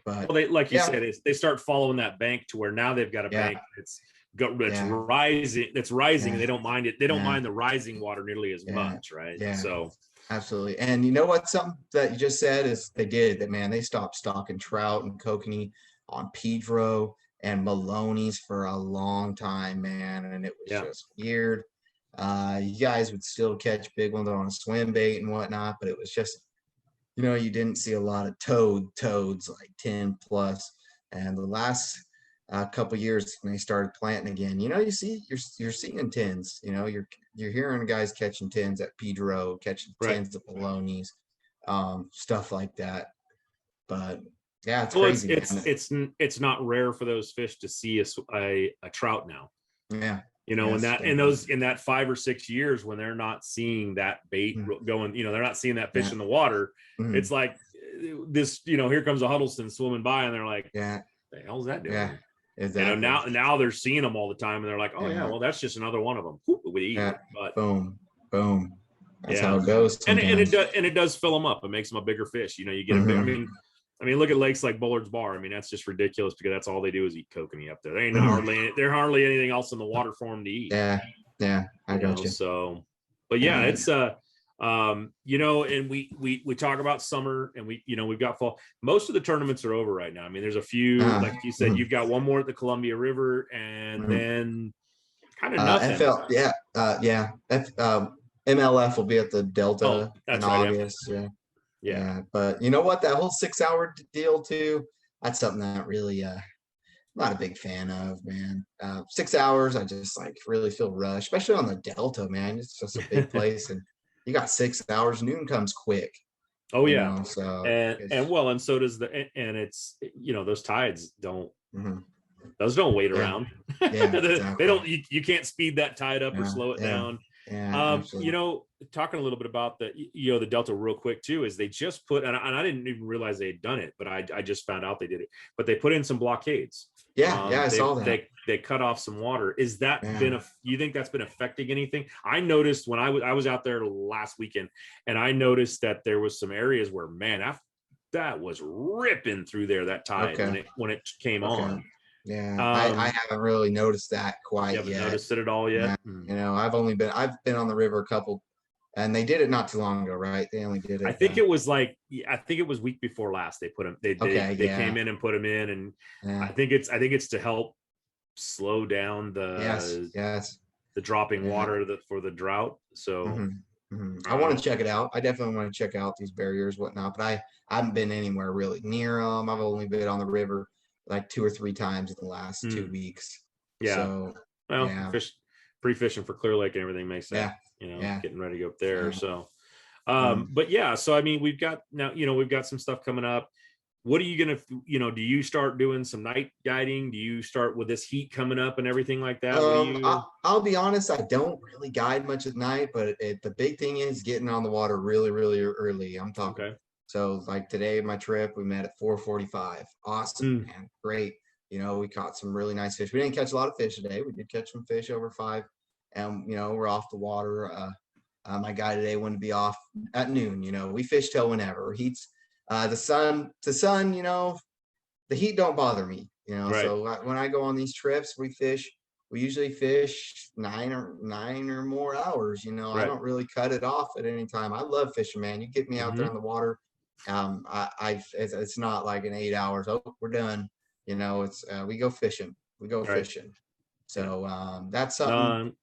But well, they, like you said, they start following that bank to where now they've got a bank that's rising. That's rising. And they don't mind it. They don't mind the rising water nearly as much, right? Yeah. So absolutely. And you know what? Something that you just said is they stopped stocking trout and kokanee on Pedro and Maloney's for a long time, man, and it was just weird. You guys would still catch big ones on a swim bait and whatnot, but it was just, you didn't see a lot of toads like 10 plus. And the last couple years when they started planting again, you're seeing 10s. You're hearing guys catching 10s at Pedro, catching 10s at Maloney's, stuff like that. But yeah, it's crazy. It's not rare for those fish to see a trout now. Yeah. In that 5 or 6 years when they're not seeing that bait going, they're not seeing that fish in the water. It's like this, here comes a Huddleston swimming by, and they're like, yeah, "The hell's that doing?" yeah, exactly. Now they're seeing them all the time, and they're like, "Oh yeah, Yeah, well that's just another one of them." Whoop, we eat yeah, it, but boom, boom. That's how yeah, it goes and sometimes. it does fill them up. It makes them a bigger fish. You get a big. Hmm. I mean, look at lakes like Bullard's Bar. I mean, that's just ridiculous because that's all they do is eat kokanee up there. There ain't Hmm. hardly anything else in the water for them to eat. Yeah, yeah, I got you. So, but yeah, it's and we talk about summer, and we've got fall. Most of the tournaments are over right now. I mean, there's a few, like you said, you've got one more at the Columbia River, and then kind of nothing. MLF will be at the Delta in right, August. Yeah. But you know what? That whole 6-hour deal too, that's something that really not a big fan of, man. 6 hours, I just like really feel rushed, especially on the Delta, man. It's just a big place, and you got 6 hours. Noon comes quick. Oh yeah. So and so does and it's those tides don't. Mm-hmm. Those don't wait around. Yeah, exactly. They don't. You can't speed that tide up or slow it down. Yeah, talking a little bit about the Delta real quick too, is they just put, and I didn't even realize they had done it, but I just found out they did it. But they put in some blockades. I saw that. They cut off some water. Is that you think that's been affecting anything? I noticed when I was out there last weekend, and I noticed that there was some areas where, man, that was ripping through there, that tide when it came on. Yeah, I haven't really noticed that quite yet. You haven't noticed it at all yet? Yeah. I've been on the river a couple, and they did it not too long ago, right? They only did it. I think it was week before last they put them. They came in and put them in, and I think it's to help slow down the dropping water for the drought. So I want to check it out. I definitely want to check out these barriers, whatnot. But I haven't been anywhere really near them. I've only been on the river like 2 or 3 times in the last 2 weeks. Yeah. So, pre-fishing for Clear Lake and everything makes sense. Getting ready to go up there. So, but yeah, so I mean, we've got some stuff coming up. What are you gonna, do you start doing some night guiding? Do you start with this heat coming up and everything like that? I'll be honest, I don't really guide much at night, but the big thing is getting on the water really, really early. I'm talking. Okay. So like today, my trip, we met at 4:45. Awesome, man. Great. We caught some really nice fish. We didn't catch a lot of fish today. We did catch some fish over 5, and we're off the water. My guy today wanted to be off at noon. We fish till whenever. Heat's the sun. The heat don't bother me. Right. So when I go on these trips, we usually fish 9 or more hours. Right. I don't really cut it off at any time. I love fishing, man. You get me out there on the water. It's not like an 8 hours. Oh, we're done. It's we go fishing. Fishing. So that's something.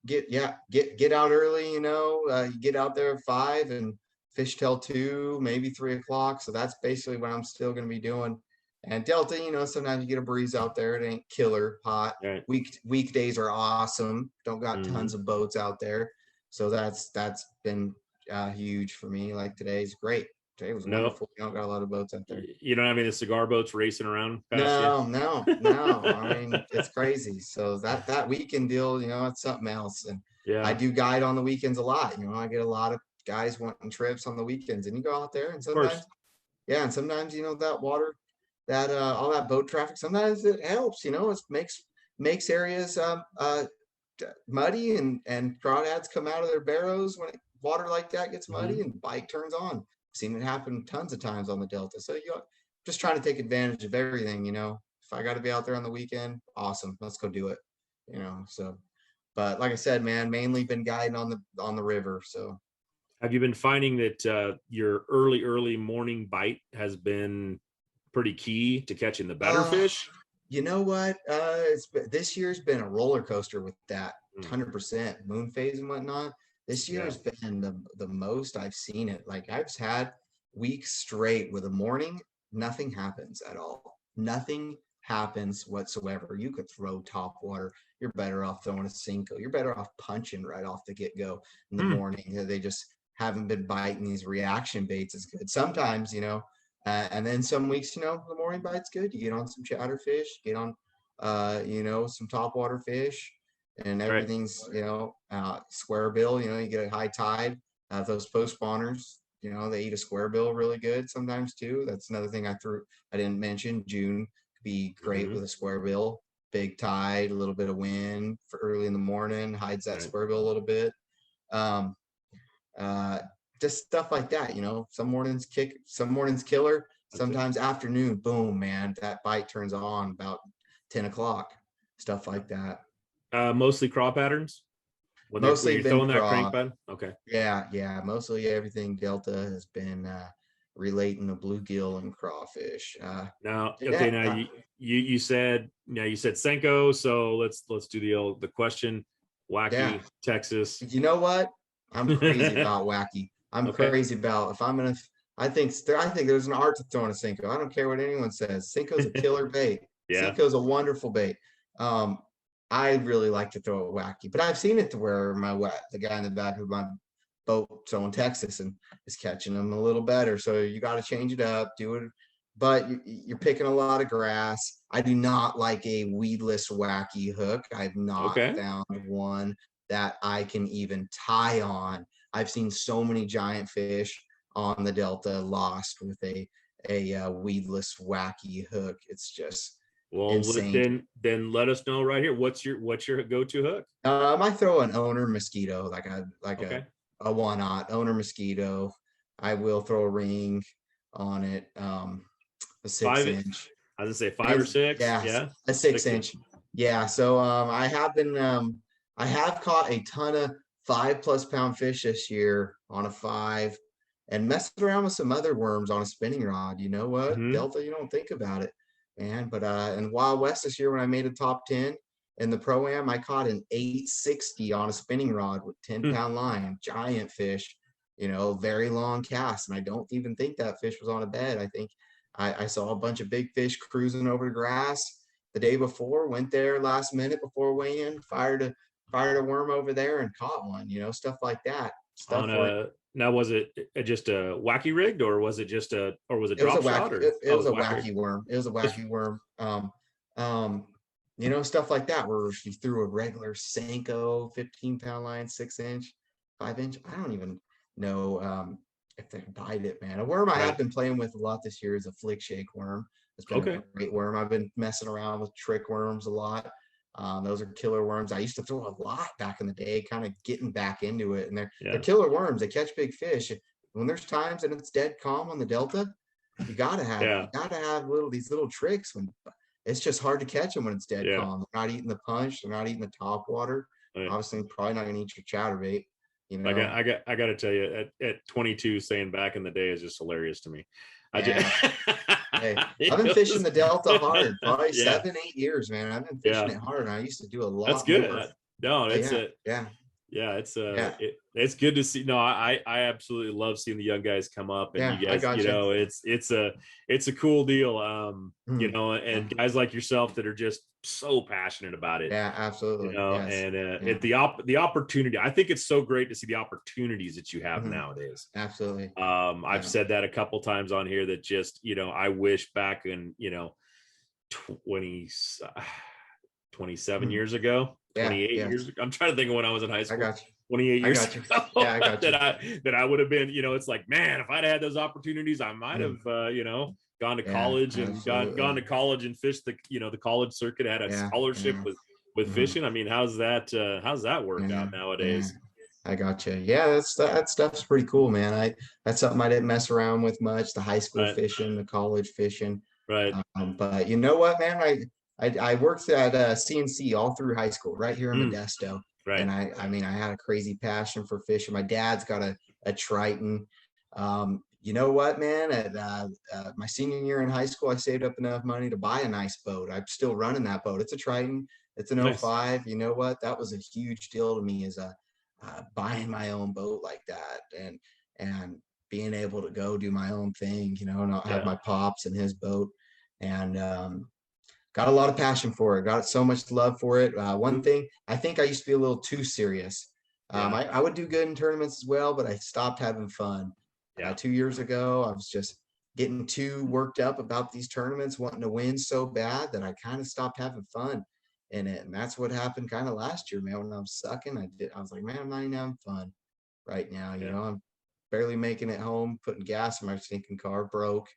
Get out early. You get out there at 5 and fish till 2, maybe 3 o'clock. So that's basically what I'm still going to be doing. And Delta, sometimes you get a breeze out there. It ain't killer hot. Right. Weekdays are awesome. Don't got tons of boats out there. So that's been huge for me. Like today's great. Today was wonderful. You don't got a lot of boats out there. You don't have any cigar boats racing around past No. I mean, it's crazy. So that weekend deal, it's something else. And I do guide on the weekends a lot. I get a lot of guys wanting trips on the weekends, and you go out there, and sometimes, that water, that all that boat traffic, sometimes it helps. It makes areas muddy, and crawdads come out of their barrows when water like that gets muddy, and bike turns on. Seen it happen tons of times on the Delta. So you're just trying to take advantage of everything. If I got to be out there on the weekend, awesome, let's go do it. So, but like I said, man, mainly been guiding on the river. So have you been finding that your early morning bite has been pretty key to catching the better fish? You know what? This year's been a roller coaster with that. 100% moon phase and whatnot. This year has been the most I've seen it. Like I've had weeks straight with a morning, nothing happens at all. Nothing happens whatsoever. You could throw top water. You're better off throwing a Cinco. You're better off punching right off the get-go in the morning. They just haven't been biting these reaction baits as good. Sometimes, and then some weeks, the morning bite's good. You get on some chatterfish, get on, some topwater fish. And everything's, square bill, you get a high tide, those post spawners, you know, they eat a square bill really good sometimes too. That's another thing I didn't mention. June could be great with a square bill. Big tide, a little bit of wind for early in the morning, hides that Right. square bill a little bit. Um, uh, just stuff like that, you know. Some mornings killer, That's it. sometimes afternoon, boom, man, that bite turns on about 10 o'clock, stuff like that. Mostly craw patterns when Mostly you're been throwing that crank craw. button. Okay. Yeah, mostly everything Delta has been relating to bluegill and crawfish. Now, okay. Yeah, Now you said Senko. So let's do the question. yeah. Wacky Texas. You know what? I'm crazy about wacky. I'm Okay. crazy about if I'm gonna. I think there's an art to throwing a Cinco. I don't care what anyone says. Cinco's a killer bait. Yeah. Cinco's a wonderful bait. Um, I really like to throw it wacky, but I've seen it to where the guy in the back of my boat throwing Texas and is catching them a little better. So you got to change it up, do it. But you're picking a lot of grass. I do not like a weedless wacky hook. I've not Okay. found one that I can even tie on. I've seen so many giant fish on the Delta lost with a weedless wacky hook. It's just Well, insane. then let us know right here. What's your go-to hook? I throw an owner mosquito, Okay. a one-aught owner mosquito. I will throw a ring on it, a six Five. inch. I was gonna say 5 or 6. Yeah, Yeah. a six 6 inch. inch. Yeah. So I have caught a ton of 5+ pound fish this year on a 5 and messed around with some other worms on a spinning rod. You know what? Mm-hmm. Delta, you don't think about it, man. But in Wild West this year when I made a top 10 in the Pro Am, I caught an 860 on a spinning rod with 10-pound line, giant fish, you know, very long cast. And I don't even think that fish was on a bed. I think I saw a bunch of big fish cruising over the grass the day before, went there last minute before weigh-in, fired a worm over there and caught one, you know, stuff like that. On Stuff where a Now, was it just a wacky rigged, or was it it was a drop wacky, shot, or it oh, it was was a wacky rigged? wacky worm. It was a Just wacky worm. Um, you know, stuff like that where she threw a regular Senko 15-pound line, 6 inch, 5 inch. I don't even know if they bite it, man. A worm I have right. been playing with a lot this year is a flick shake worm. It's been a Okay. great worm. I've been messing around with trick worms a lot. Those are killer worms. I used to throw a lot back in the day, kind of getting back into it. And they're Yeah. killer worms. They catch big fish. When there's times and it's dead calm on the Delta, Yeah. you gotta have these little tricks when it's just hard to catch them when it's dead Yeah. calm. They're not eating the punch. They're not eating the top water. Right. Obviously, probably not gonna eat your chatterbait. You know. I got to tell you, at 22, saying back in the day is just hilarious to me. I Yeah. just, Hey, I've been fishing the Delta hard, probably yeah, 7-8 years, man. I've been fishing yeah, it hard, and I used to do a that's lot more. good. No, it's Yeah, a yeah, yeah, yeah, it's good to see. No, I absolutely love seeing the young guys come up, and yeah. you I guys, got you. it's a cool deal. Mm, And yeah, guys like yourself that are just so passionate about it. yeah, absolutely. Yes. And Yeah. the opportunity. I think it's so great to see the opportunities that you have Hmm. nowadays. Absolutely. I've Yeah. said that a couple times on here that just, I wish back in, 20, 27 Mhm. years ago, Yeah. 28 Yes. years ago. I'm trying to think of when I was in high I school, got you. 28 I years got you. ago, Yeah, I got you. that I would have been, it's like, man, if I'd had those opportunities, I might have, Mhm. gone to Yeah, college and gone absolutely. to college and fished the college circuit, had a Yeah, scholarship yeah. with Mhm. fishing. I mean, how's that work Yeah, out yeah. nowadays? I got you. Yeah, that stuff's pretty cool, man. That's something I didn't mess around with much. The high school Right. fishing, the college fishing. Right. But you know what, man? I worked at CNC all through high school, right here in Mm, Modesto, right. and I mean I had a crazy passion for fishing. My dad's got a Triton. You know what, man? At my senior year in high school, I saved up enough money to buy a nice boat. I'm still running that boat. It's a Triton. It's an Nice. '05. You know what? That was a huge deal to me, as a buying my own boat like that, and being able to go do my own thing, you know, not have Yeah. my pops and his boat, and got a lot of passion for it. Got so much love for it. One Mm, thing, I think I used to be a little too serious. yeah. I would do good in tournaments as well, but I stopped having fun. Yeah. 2 years ago, I was just getting too worked up about these tournaments, wanting to win so bad that I kind of stopped having fun in it. And that's what happened kind of last year, man. When I was sucking, I was like, man, I'm not even having fun right now. You Yeah. know, barely making it home, putting gas in my stinking car, broke,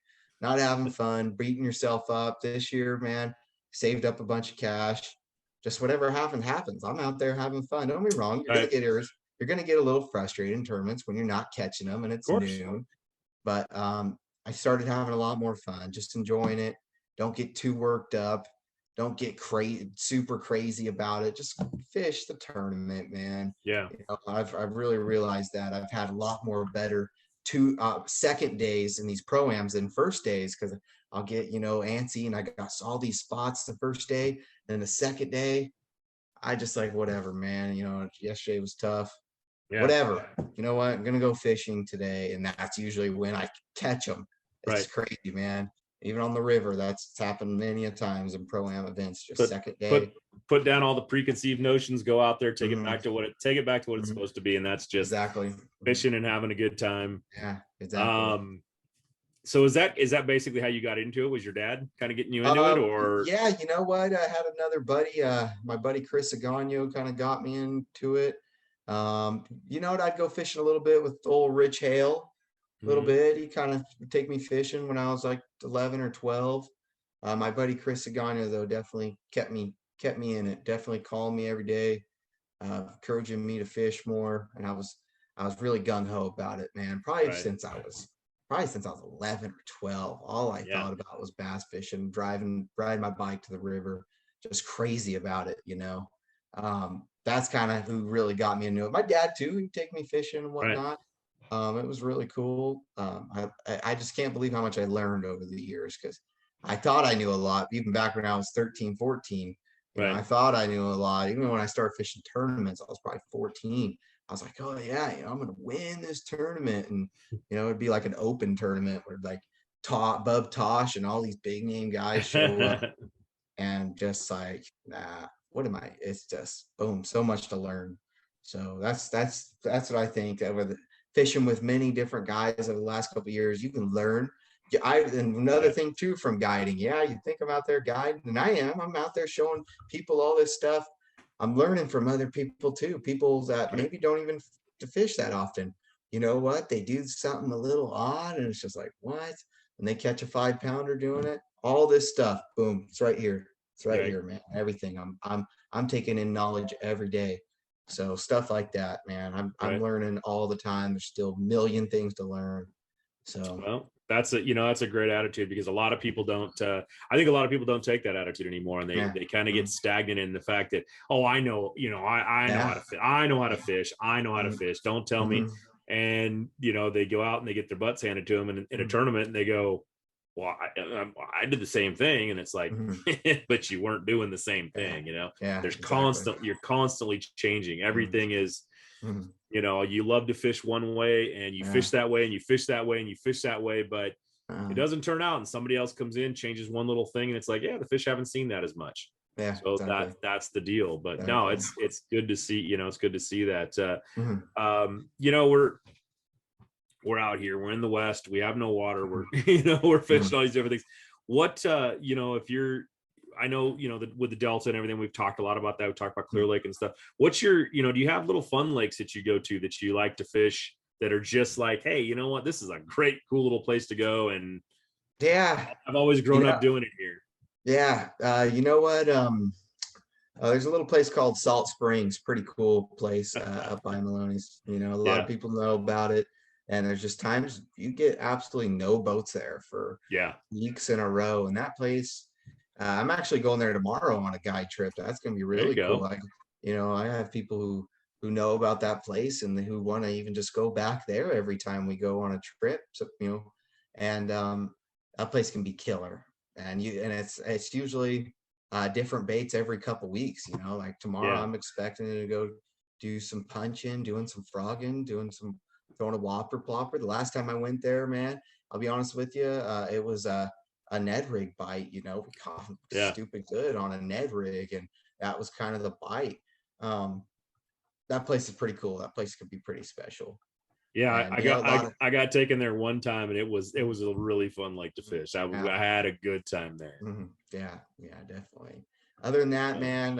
not having fun, beating yourself up. This year, man, saved up a bunch of cash. Just whatever happens. I'm out there having fun. Don't be wrong. Right. You're gonna get a little frustrated in tournaments when you're not catching them and Of it's course. noon. But I started having a lot more fun, just enjoying it. Don't get too worked up. Don't get super crazy about it. Just fish the tournament, man. Yeah. You know, I've really realized that I've had a lot more better second days in these pro-ams than first days, because I'll get, antsy and I got all these spots the first day. And the second day, I just like, whatever, man. Yesterday was tough. Yeah. Whatever. You know what? I'm gonna go fishing today, and that's usually when I catch them. It's Right. crazy, man. Even on the river, that's happened many a times in pro-am events. Just Put second put day. put down all the preconceived notions, go out there, take it Mhm, back to what it's mhm. supposed to be, and that's just Exactly. fishing and having a good time. Yeah, exactly. So is that basically how you got into it? Was your dad kind of getting you into it, or? Yeah, you know what? I had another buddy, my buddy Chris Agano kind of got me into it. I'd go fishing a little bit with old Rich Hale, a little Mhm. bit. He kind of would take me fishing when I was like 11 or 12. My buddy Chris Agano, though, definitely kept me in it. Definitely called me every day, encouraging me to fish more. And I was really gung ho about it, man. Right. Probably since I was 11 or 12. All I Yeah. thought about was bass fishing, riding my bike to the river, just crazy about it. That's kind of who really got me into it. My dad too, he'd take me fishing and Right. whatnot. It was really cool. I just can't believe how much I learned over the years, because I thought I knew a lot, even back when I was 13, 14. Right. I thought I knew a lot. Even when I started fishing tournaments, I was probably 14. I was like, oh yeah, I'm gonna win this tournament. And it'd be like an open tournament where like Bub Tosh and all these big name guys show up, and just like, nah, what am I? It's just boom, so much to learn. So that's what I think. Over the fishing with many different guys over the last couple of years, you can learn. Yeah, and another Right. thing too from guiding. Yeah, you think I'm out there guiding, and I am. I'm out there showing people all this stuff. I'm learning from other people too. People that Right. maybe don't even to fish that often. You know what? They do something a little odd, and it's just like, what? And they catch a 5-pounder doing it. All this stuff, boom, it's right here. It's right Right. here, man. Everything. I'm taking in knowledge every day. So stuff like that, man. I'm Right. learning all the time. There's still a million things to learn. So Well, that's a great attitude, because a lot of people don't. I think a lot of people don't take that attitude anymore, and they yeah. they kind of get Mhm. stagnant in the fact that, oh, I know, I know how Yeah. to fish. I know how to fish. I know how to Mhm. fish. Don't tell me. Mhm. And they go out and they get their butts handed to them in a Mhm. tournament, and they go, well, I did the same thing, and it's like, Mhm. but you weren't doing the same Yeah. thing. Yeah, There's exactly. you're constantly changing. Mhm. Everything is. Mhm. You love to fish one way, and you Yeah. fish that way, and you fish that way, and you fish that way, but it Uh, doesn't turn out, and somebody else comes in, changes one little thing, and it's like, yeah, the fish haven't seen that as much. yeah, So exactly. that's the deal. But no, Exactly. it's good to see. It's good to see that. Mhm. We're out here. We're in the West. We have no water. We're we're fishing Mhm. all these different things. What if you're, I know, with the Delta and everything, we've talked a lot about that. We talked about Clear Mhm. Lake and stuff. What's your, do you have little fun lakes that you go to that you like to fish that are just like, hey, you know what, this is a great, cool little place to go, and Yeah. I've always You grown know, up doing it here. yeah. You know what? There's a little place called Salt Springs, pretty cool place up by Maloney's. A lot of Yeah, people know about it, and there's just times you get absolutely no boats there for yeah. weeks in a row. And that place, I'm actually going there tomorrow on a guide trip. That's going to be There you really cool. go. I have people who know about that place and who want to even just go back there every time we go on a trip. So, and that place can be killer. And it's usually different baits every couple weeks. Like tomorrow, Yeah. I'm expecting to go do some punching, doing some frogging, throwing a whopper plopper. The last time I went there, man, I'll be honest with you, it was a Ned rig bite. We caught him Yeah. stupid good on a Ned rig, and that was kind of the bite. Um, that place is pretty cool. That place could be pretty special. Yeah, And I a got lot of I got taken there one time, and it was a really fun lake to fish. yeah, I had a good time there. yeah, definitely. Other than that, Um, man,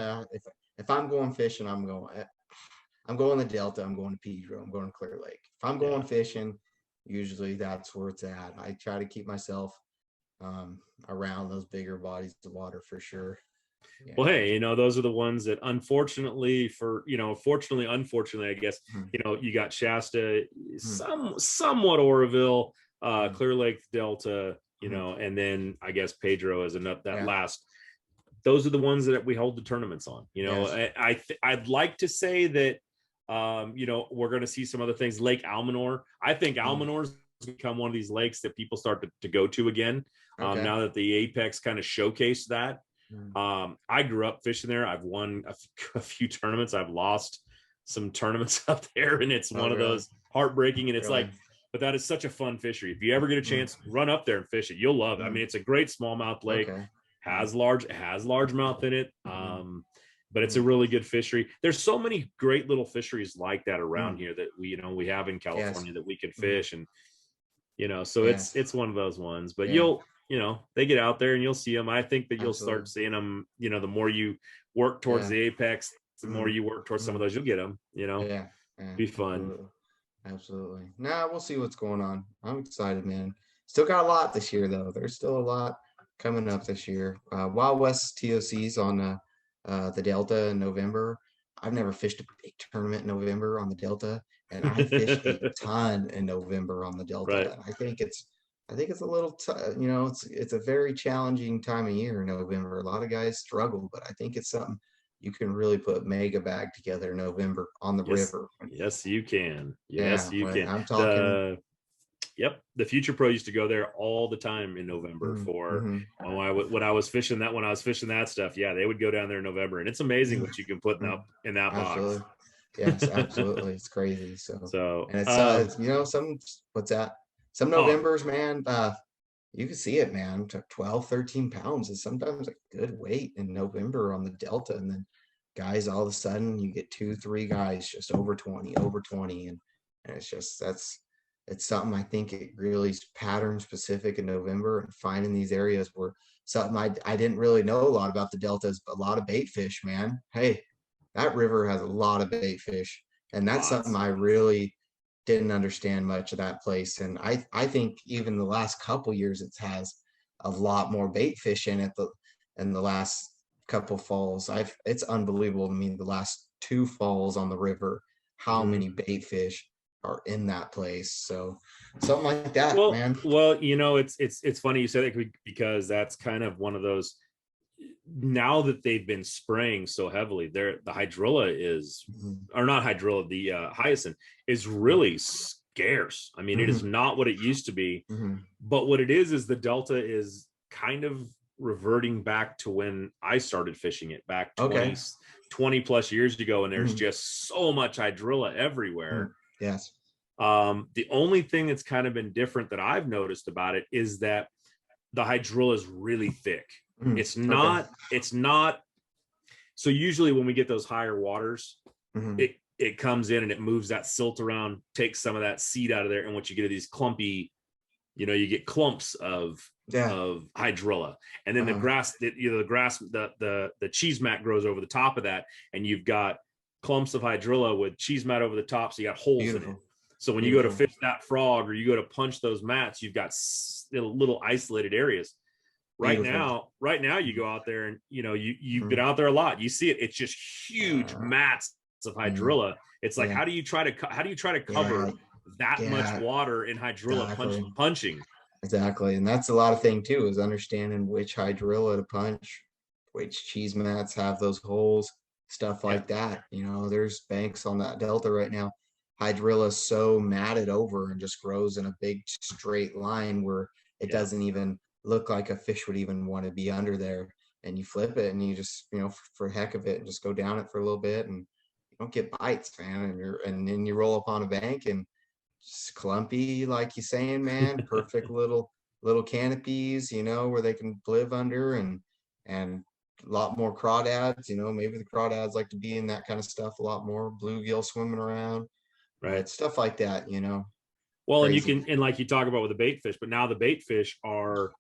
if I'm going fishing, I'm going to Delta, I'm going to Pedro, I'm going to Clear Lake. If I'm going fishing, usually that's where it's at. I try to keep myself around those bigger bodies of water for sure. Yeah. Well, hey, those are the ones that unfortunately, unfortunately, I guess, you got Shasta, somewhat Oroville, Clear Lake Delta, and then I guess Pedro is enough that last. Those are the ones that we hold the tournaments on. I'd like to say that, we're going to see some other things. Lake Almanor. I think Almanor's become one of these lakes that people start to go to again. Now that the Apex kind of showcased that. I grew up fishing there. I've won a few tournaments. I've lost some tournaments up there, and it's one of those heartbreaking. And it's but that is such a fun fishery. If you ever get a chance, run up there and fish it. You'll love it. I mean, it's a great smallmouth lake. Has largemouth in it. But it's a really good fishery. There's so many great little fisheries like that around here that we have in California that we can fish, and so it's one of those ones. But they get out there and you'll see them. I think that you'll start seeing them, the more you work towards the Apex, the more you work towards some of those, you'll get them, be fun. Absolutely. Nah, we'll see what's going on. I'm excited, man. Still got a lot this year though. There's still a lot coming up this year. Wild West TOC's on the Delta in November. I've never fished a big tournament in November on the Delta, and I fished a ton in November on the Delta. I think it's a little, it's a very challenging time of year in November. A lot of guys struggle, but I think it's something you can really put mega bag together in November on the river. Yes, you can. Yes, you can. I'm talking. The Future Pro used to go there all the time in November when I was fishing that stuff. Yeah, they would go down there in November, and it's amazing what you can put in that absolutely. box. Yes, absolutely. It's crazy. So and it's some Novembers, man, you can see it, man. 12, 13 pounds is sometimes a good weight in November on the Delta. And then guys, all of a sudden you get 2-3 guys just over 20. And it's just, it's something I think it really is pattern specific in November, and finding these areas where something I didn't really know a lot about the Deltas, but a lot of bait fish, man. Hey, that river has a lot of bait fish, and that's something I really didn't understand much of that place. And I think even the last couple years it has a lot more bait fish in it in the last couple falls. It's unbelievable to me, the last 2 falls on the river, how many bait fish are in that place. So something like that, man. Well, it's funny you said that, because that's kind of one of those, now that they've been spraying so heavily, the hydrilla is, or not hydrilla, the hyacinth is really scarce. I mean, it is not what it used to be, but what it is the Delta is kind of reverting back to when I started fishing it back 20 plus years ago, and there's just so much hydrilla everywhere. Yes. The only thing that's kind of been different that I've noticed about it is that the hydrilla is really thick. It's not so usually when we get those higher waters, it comes in and it moves that silt around, takes some of that seed out of there, and what you get are these clumpy, you get clumps of hydrilla, and then the grass, the cheese mat grows over the top of that, and you've got clumps of hydrilla with cheese mat over the top, so you got holes in it. So when you go to fish that frog, or you go to punch those mats, you've got little isolated areas. Right now you go out there and you've been out there a lot. You see it. It's just huge mats of hydrilla. It's like, how do you try to cover that much water in hydrilla punching? Exactly. And that's a lot of thing too, is understanding which hydrilla to punch, which cheese mats have those holes, stuff like that. There's banks on that Delta right now. Hydrilla is so matted over and just grows in a big straight line where it doesn't even look like a fish would even want to be under there. And you flip it and you just, for the heck of it, just go down it for a little bit, and you don't get bites, man. And then you roll up on a bank and just clumpy, like you're saying, man. Perfect little canopies, where they can live under, and a lot more crawdads. Maybe the crawdads like to be in that kind of stuff a lot more. Bluegill swimming around, right? Stuff like that, Well, crazy. And like you talk about with the bait fish, but now the bait fish are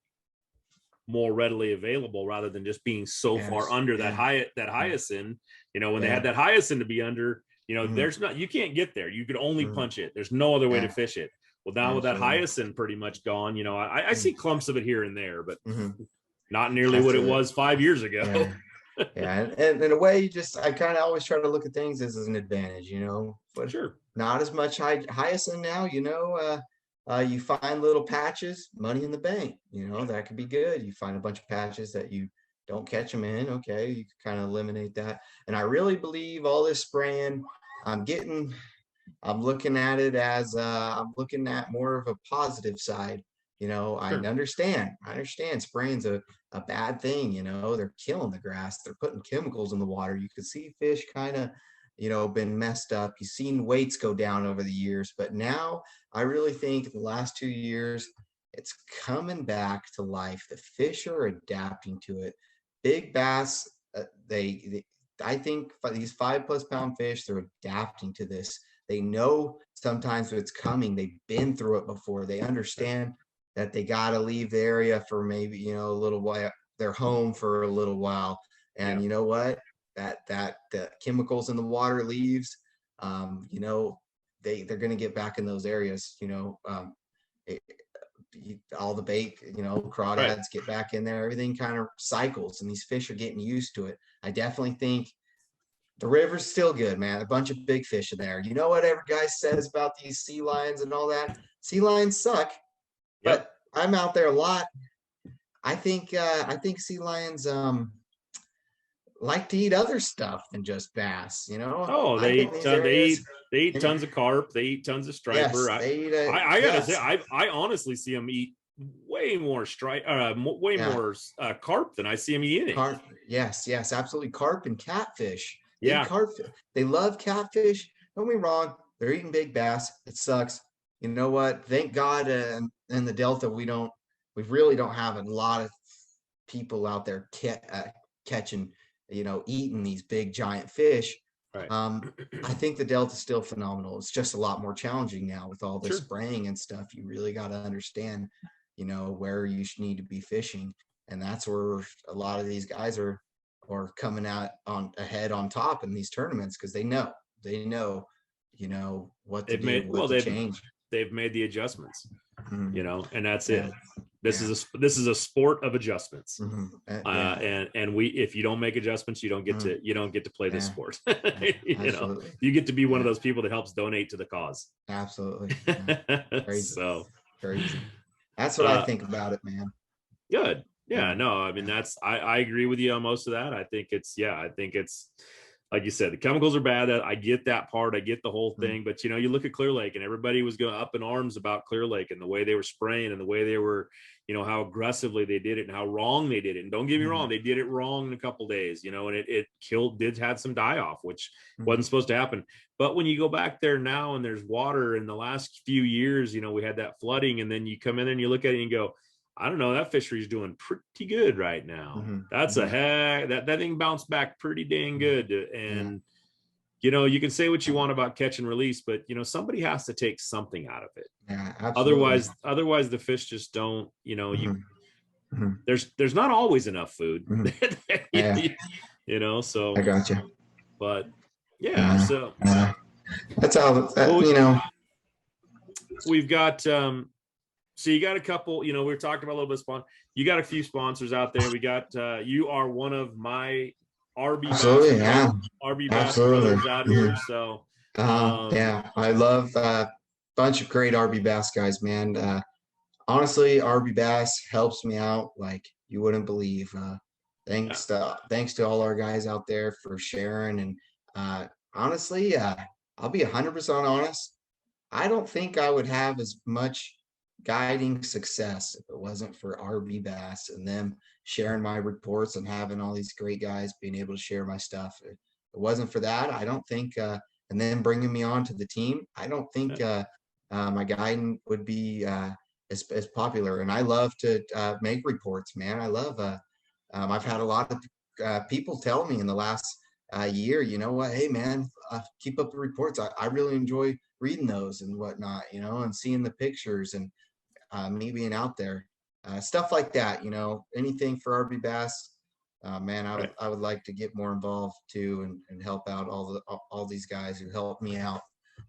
more readily available rather than just being so far under that hyacinth. When they had that hyacinth to be under, You know, Mhm. you can't get there. You could only Mhm. punch it. There's no other way to Yeah, fish it. Well, now with that absolutely. hyacinth pretty much gone, you know, I Mhm. see clumps of it here and there, but Mhm. not nearly That's what it a was 5 years yeah. ago. Yeah, and in a way, I kind of always try to look at things as an advantage, but Sure. not as much hyacinth now. You find little patches, money in the bank. That could be good. You find a bunch of patches that you don't catch them in. Okay, you can kind of eliminate that. And I really believe all this spraying, I'm getting I'm looking at it as I'm looking at more of a positive side. I Sure. understand spraying's a bad thing. They're killing the grass. They're putting chemicals in the water. You could see fish kind of, been messed up. You've seen weights go down over the years, but now I really think in the last 2 years, it's coming back to life. The fish are adapting to it. Big bass, I think these 5+ pound fish, they're adapting to this. They know sometimes what's coming. They've been through it before. They understand that they got to leave the area for maybe, a little while, their home for a little while. And Yeah. you know what? The chemicals in the water leaves, they're going to get back in those areas, it, all the bait, Right. crawdads get back in there. Everything kind of cycles, and these fish are getting used to it. I definitely think the river's still good, man. A bunch of big fish in there. You know what every guy says about these sea lions and all that? Sea lions suck, Yep. but I'm out there a lot. I think sea lions like to eat other stuff than just bass. Oh, I get in these areas. they eat You know, tons of carp. They eat tons of striper. yes, they eat I gotta say, yes, I honestly see them eat way more way yeah. more carp than I see them eating. Carp, yes, yes, absolutely. Carp and catfish. They eat Yeah. carp. They love catfish. Don't be wrong. They're eating big bass. It sucks. You know what? Thank God in the Delta we really don't have a lot of people out there catching, eating these big giant fish. Right. I think the Delta's still phenomenal. It's just a lot more challenging now with all this Sure. spraying and stuff. You really got to understand, where you need to be fishing, and that's where a lot of these guys are coming out on ahead on top in these tournaments because they know what to They've do, made what well, to change. they've made the adjustments, Mhm. and that's Yeah, it. yeah, This is a sport of adjustments. yeah, And if you don't make adjustments, mhm, you don't get to play this yeah, sport. yeah, absolutely, You get to be one of yeah, those people that helps donate to the cause. absolutely, yeah. Crazy, So, crazy. That's what I uh, think about it, man. good. Yeah, Yeah, no, I mean, yeah, I agree with you on most of that. I think it's like you said, the chemicals are bad. I get that part. I get the whole mhm, thing, but you look at Clear Lake and everybody was going up in arms about Clear Lake and the way they were spraying and the way they were, how aggressively they did it and how wrong they did it. And don't get me mhm, wrong, they did it wrong in a couple days, and it had some die off, which mhm, wasn't supposed to happen. But when you go back there now and there's water in the last few years, we had that flooding, and then you come in and you look at it and you go, I don't know, that fishery's doing pretty good right now. mhm, That's a mhm, heck that thing bounced back pretty dang mhm. good. Yeah, And you can say what you want about catch and release, but somebody has to take something out of it. yeah, absolutely. Otherwise the fish just don't, Mhm, mhm, there's not always enough food. mhm. Yeah, I So, got you. but yeah, Yeah, so yeah. That's how well, we've got so you got a couple, we were talking about a little bit of sponsor. You got a few sponsors out there. We got you are one of my absolutely, yeah, RB Bass absolutely. brothers out Mhm. here. So Yeah, I love a bunch of great RB Bass guys, man. Honestly, RB Bass helps me out like you wouldn't believe. yeah, Thanks to all our guys out there for sharing. And honestly, I'll be 100% honest. I don't think I would have as much guiding success if it wasn't for RB Bass and them sharing my reports and having all these great guys being able to share my stuff. If it wasn't for that, I don't think, and then bringing me on to the team, I don't yeah, think my guiding would be as popular. And I love to make reports, man. I've had a lot of people tell me in the last year, you know what, hey, man, keep up the reports. I really enjoy reading those and whatnot, and seeing the pictures and me being out there, stuff like that, anything for RB Bass. man, I would like to get more involved too, and help out all these guys who help me out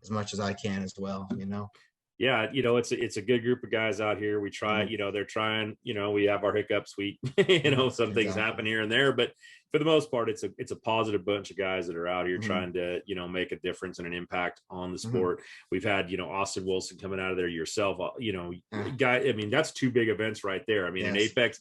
as much as I can as well, you know. Yeah, it's a good group of guys out here. We try, they're trying, we have our hiccups. We, some things happen here and there, but for the most part, it's a positive bunch of guys that are out here trying to, make a difference and an impact on the sport. We've had, Austin Wilson coming out of there, yourself, guy. I mean, that's 2 big events right there. I mean, an Apex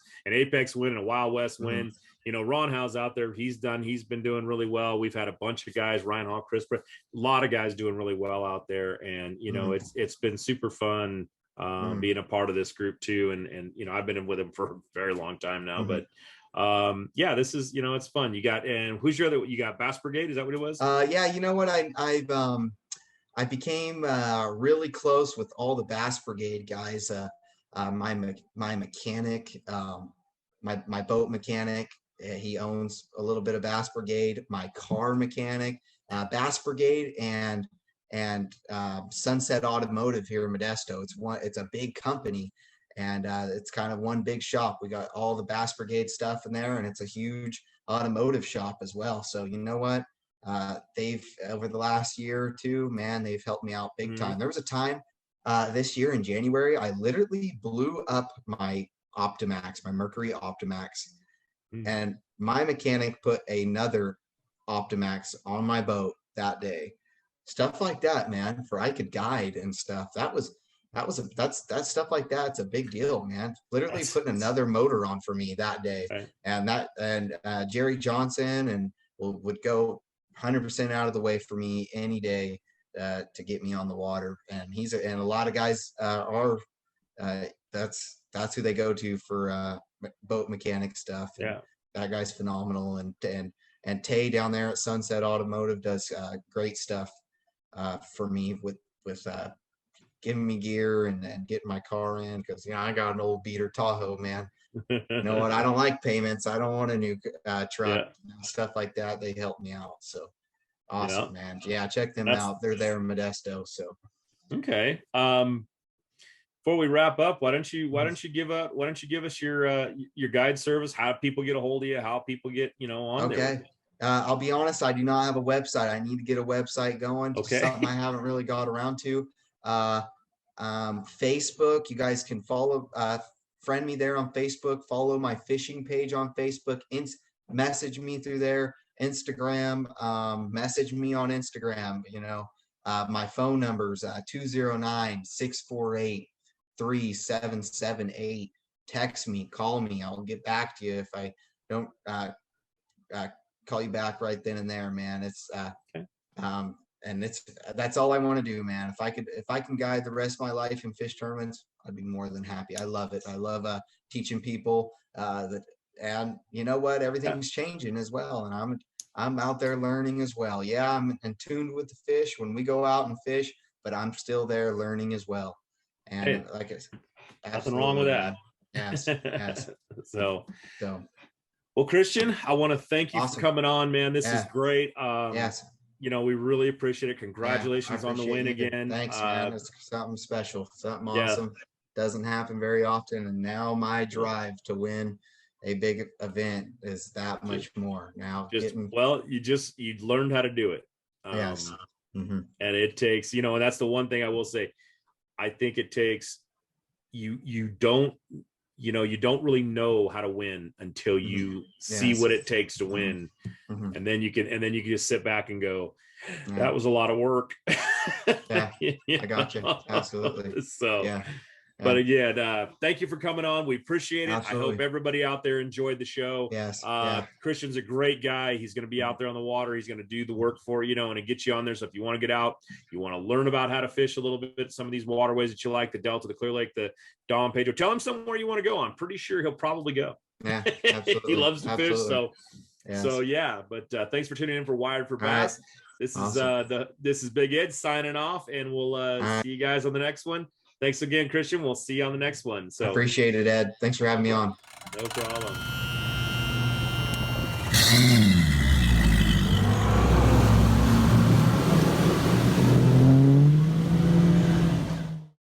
win and a Wild West win. Ron Howe's out there. He's been doing really well. We've had a bunch of guys, Ryan Hall, Chris, a lot of guys doing really well out there. And, it's been super fun being a part of this group too. And I've been with him for a very long time now, but this is, it's fun. You got, and who's your other, you got Bass Brigade? Is that what it was? Yeah. You know what? I became really close with all the Bass Brigade guys. My mechanic, my boat mechanic, he owns a little bit of Bass Brigade. My car mechanic, Bass Brigade, and Sunset Automotive here in Modesto. It's a big company, and it's kind of one big shop. We got all the Bass Brigade stuff in there, and it's a huge automotive shop as well. So you know what? They've, over the last year or two, man, they've helped me out big time. There was a time this year in January, I literally blew up my Optimax, my Mercury Optimax. And my mechanic put another Optimax on my boat that day. Stuff like that, man, for I could guide and stuff. That's stuff like that. It's a big deal, man. Literally putting another motor on for me that day. Right. And Jerry Johnson and would go 100% out of the way for me any day to get me on the water. And and a lot of guys that's who they go to for boat mechanic stuff. And that guy's phenomenal. And Tay down there at Sunset Automotive does great stuff for me with giving me gear and getting my car in, because I got an old beater Tahoe, man. You know what? I don't like payments. I don't want a new truck, stuff like that. They help me out. So awesome, man. Yeah, check them out. They're there in Modesto. So okay. Before we wrap up, why don't you give us your guide service? How people get a hold of you? How people get on there? Okay. I'll be honest, I do not have a website. I need to get a website going. Okay. Something I haven't really got around to. Facebook, you guys can friend me there on Facebook, follow my fishing page on Facebook, message me through there, Instagram, message me on Instagram, my phone number's 209-648-3778. Text me, call me. I'll get back to you if I don't call you back right then and there, man. It's and that's all I want to do, man. If I can guide the rest of my life in fish tournaments, I'd be more than happy. I love it. I love teaching people and you know what, everything's changing as well, and I'm out there learning as well. Yeah, I'm in tune with the fish when we go out and fish, but I'm still there learning as well. And like I said, nothing wrong with that. Yes. So well, Christian, I want to thank you for coming on, man. This is great. Yes. We really appreciate it. Congratulations on the win again. Thanks, man. It's something special, something awesome. Doesn't happen very often. And now my drive to win a big event is that much more now. You learned how to do it. Yes. And it takes, and that's the one thing I will say. I think it takes you don't really know how to win until you see what it takes to win. And then you can just sit back and go, that was a lot of work. I got you. Absolutely. So, but again, thank you for coming on. We appreciate it. Absolutely. I hope everybody out there enjoyed the show. Yes. Christian's a great guy. He's going to be out there on the water. He's going to do the work for you, and it gets you on there. So if you want to get out, you want to learn about how to fish a little bit, some of these waterways that you like, the Delta, the Clear Lake, the Don Pedro, tell him somewhere you want to go. I'm pretty sure he'll probably go. Yeah, absolutely. He loves to fish. So but thanks for tuning in for Wired for Bass. Right. This is Big Ed signing off, and we'll see you guys on the next one. Thanks again, Christian. We'll see you on the next one. So appreciate it, Ed. Thanks for having me on. No problem.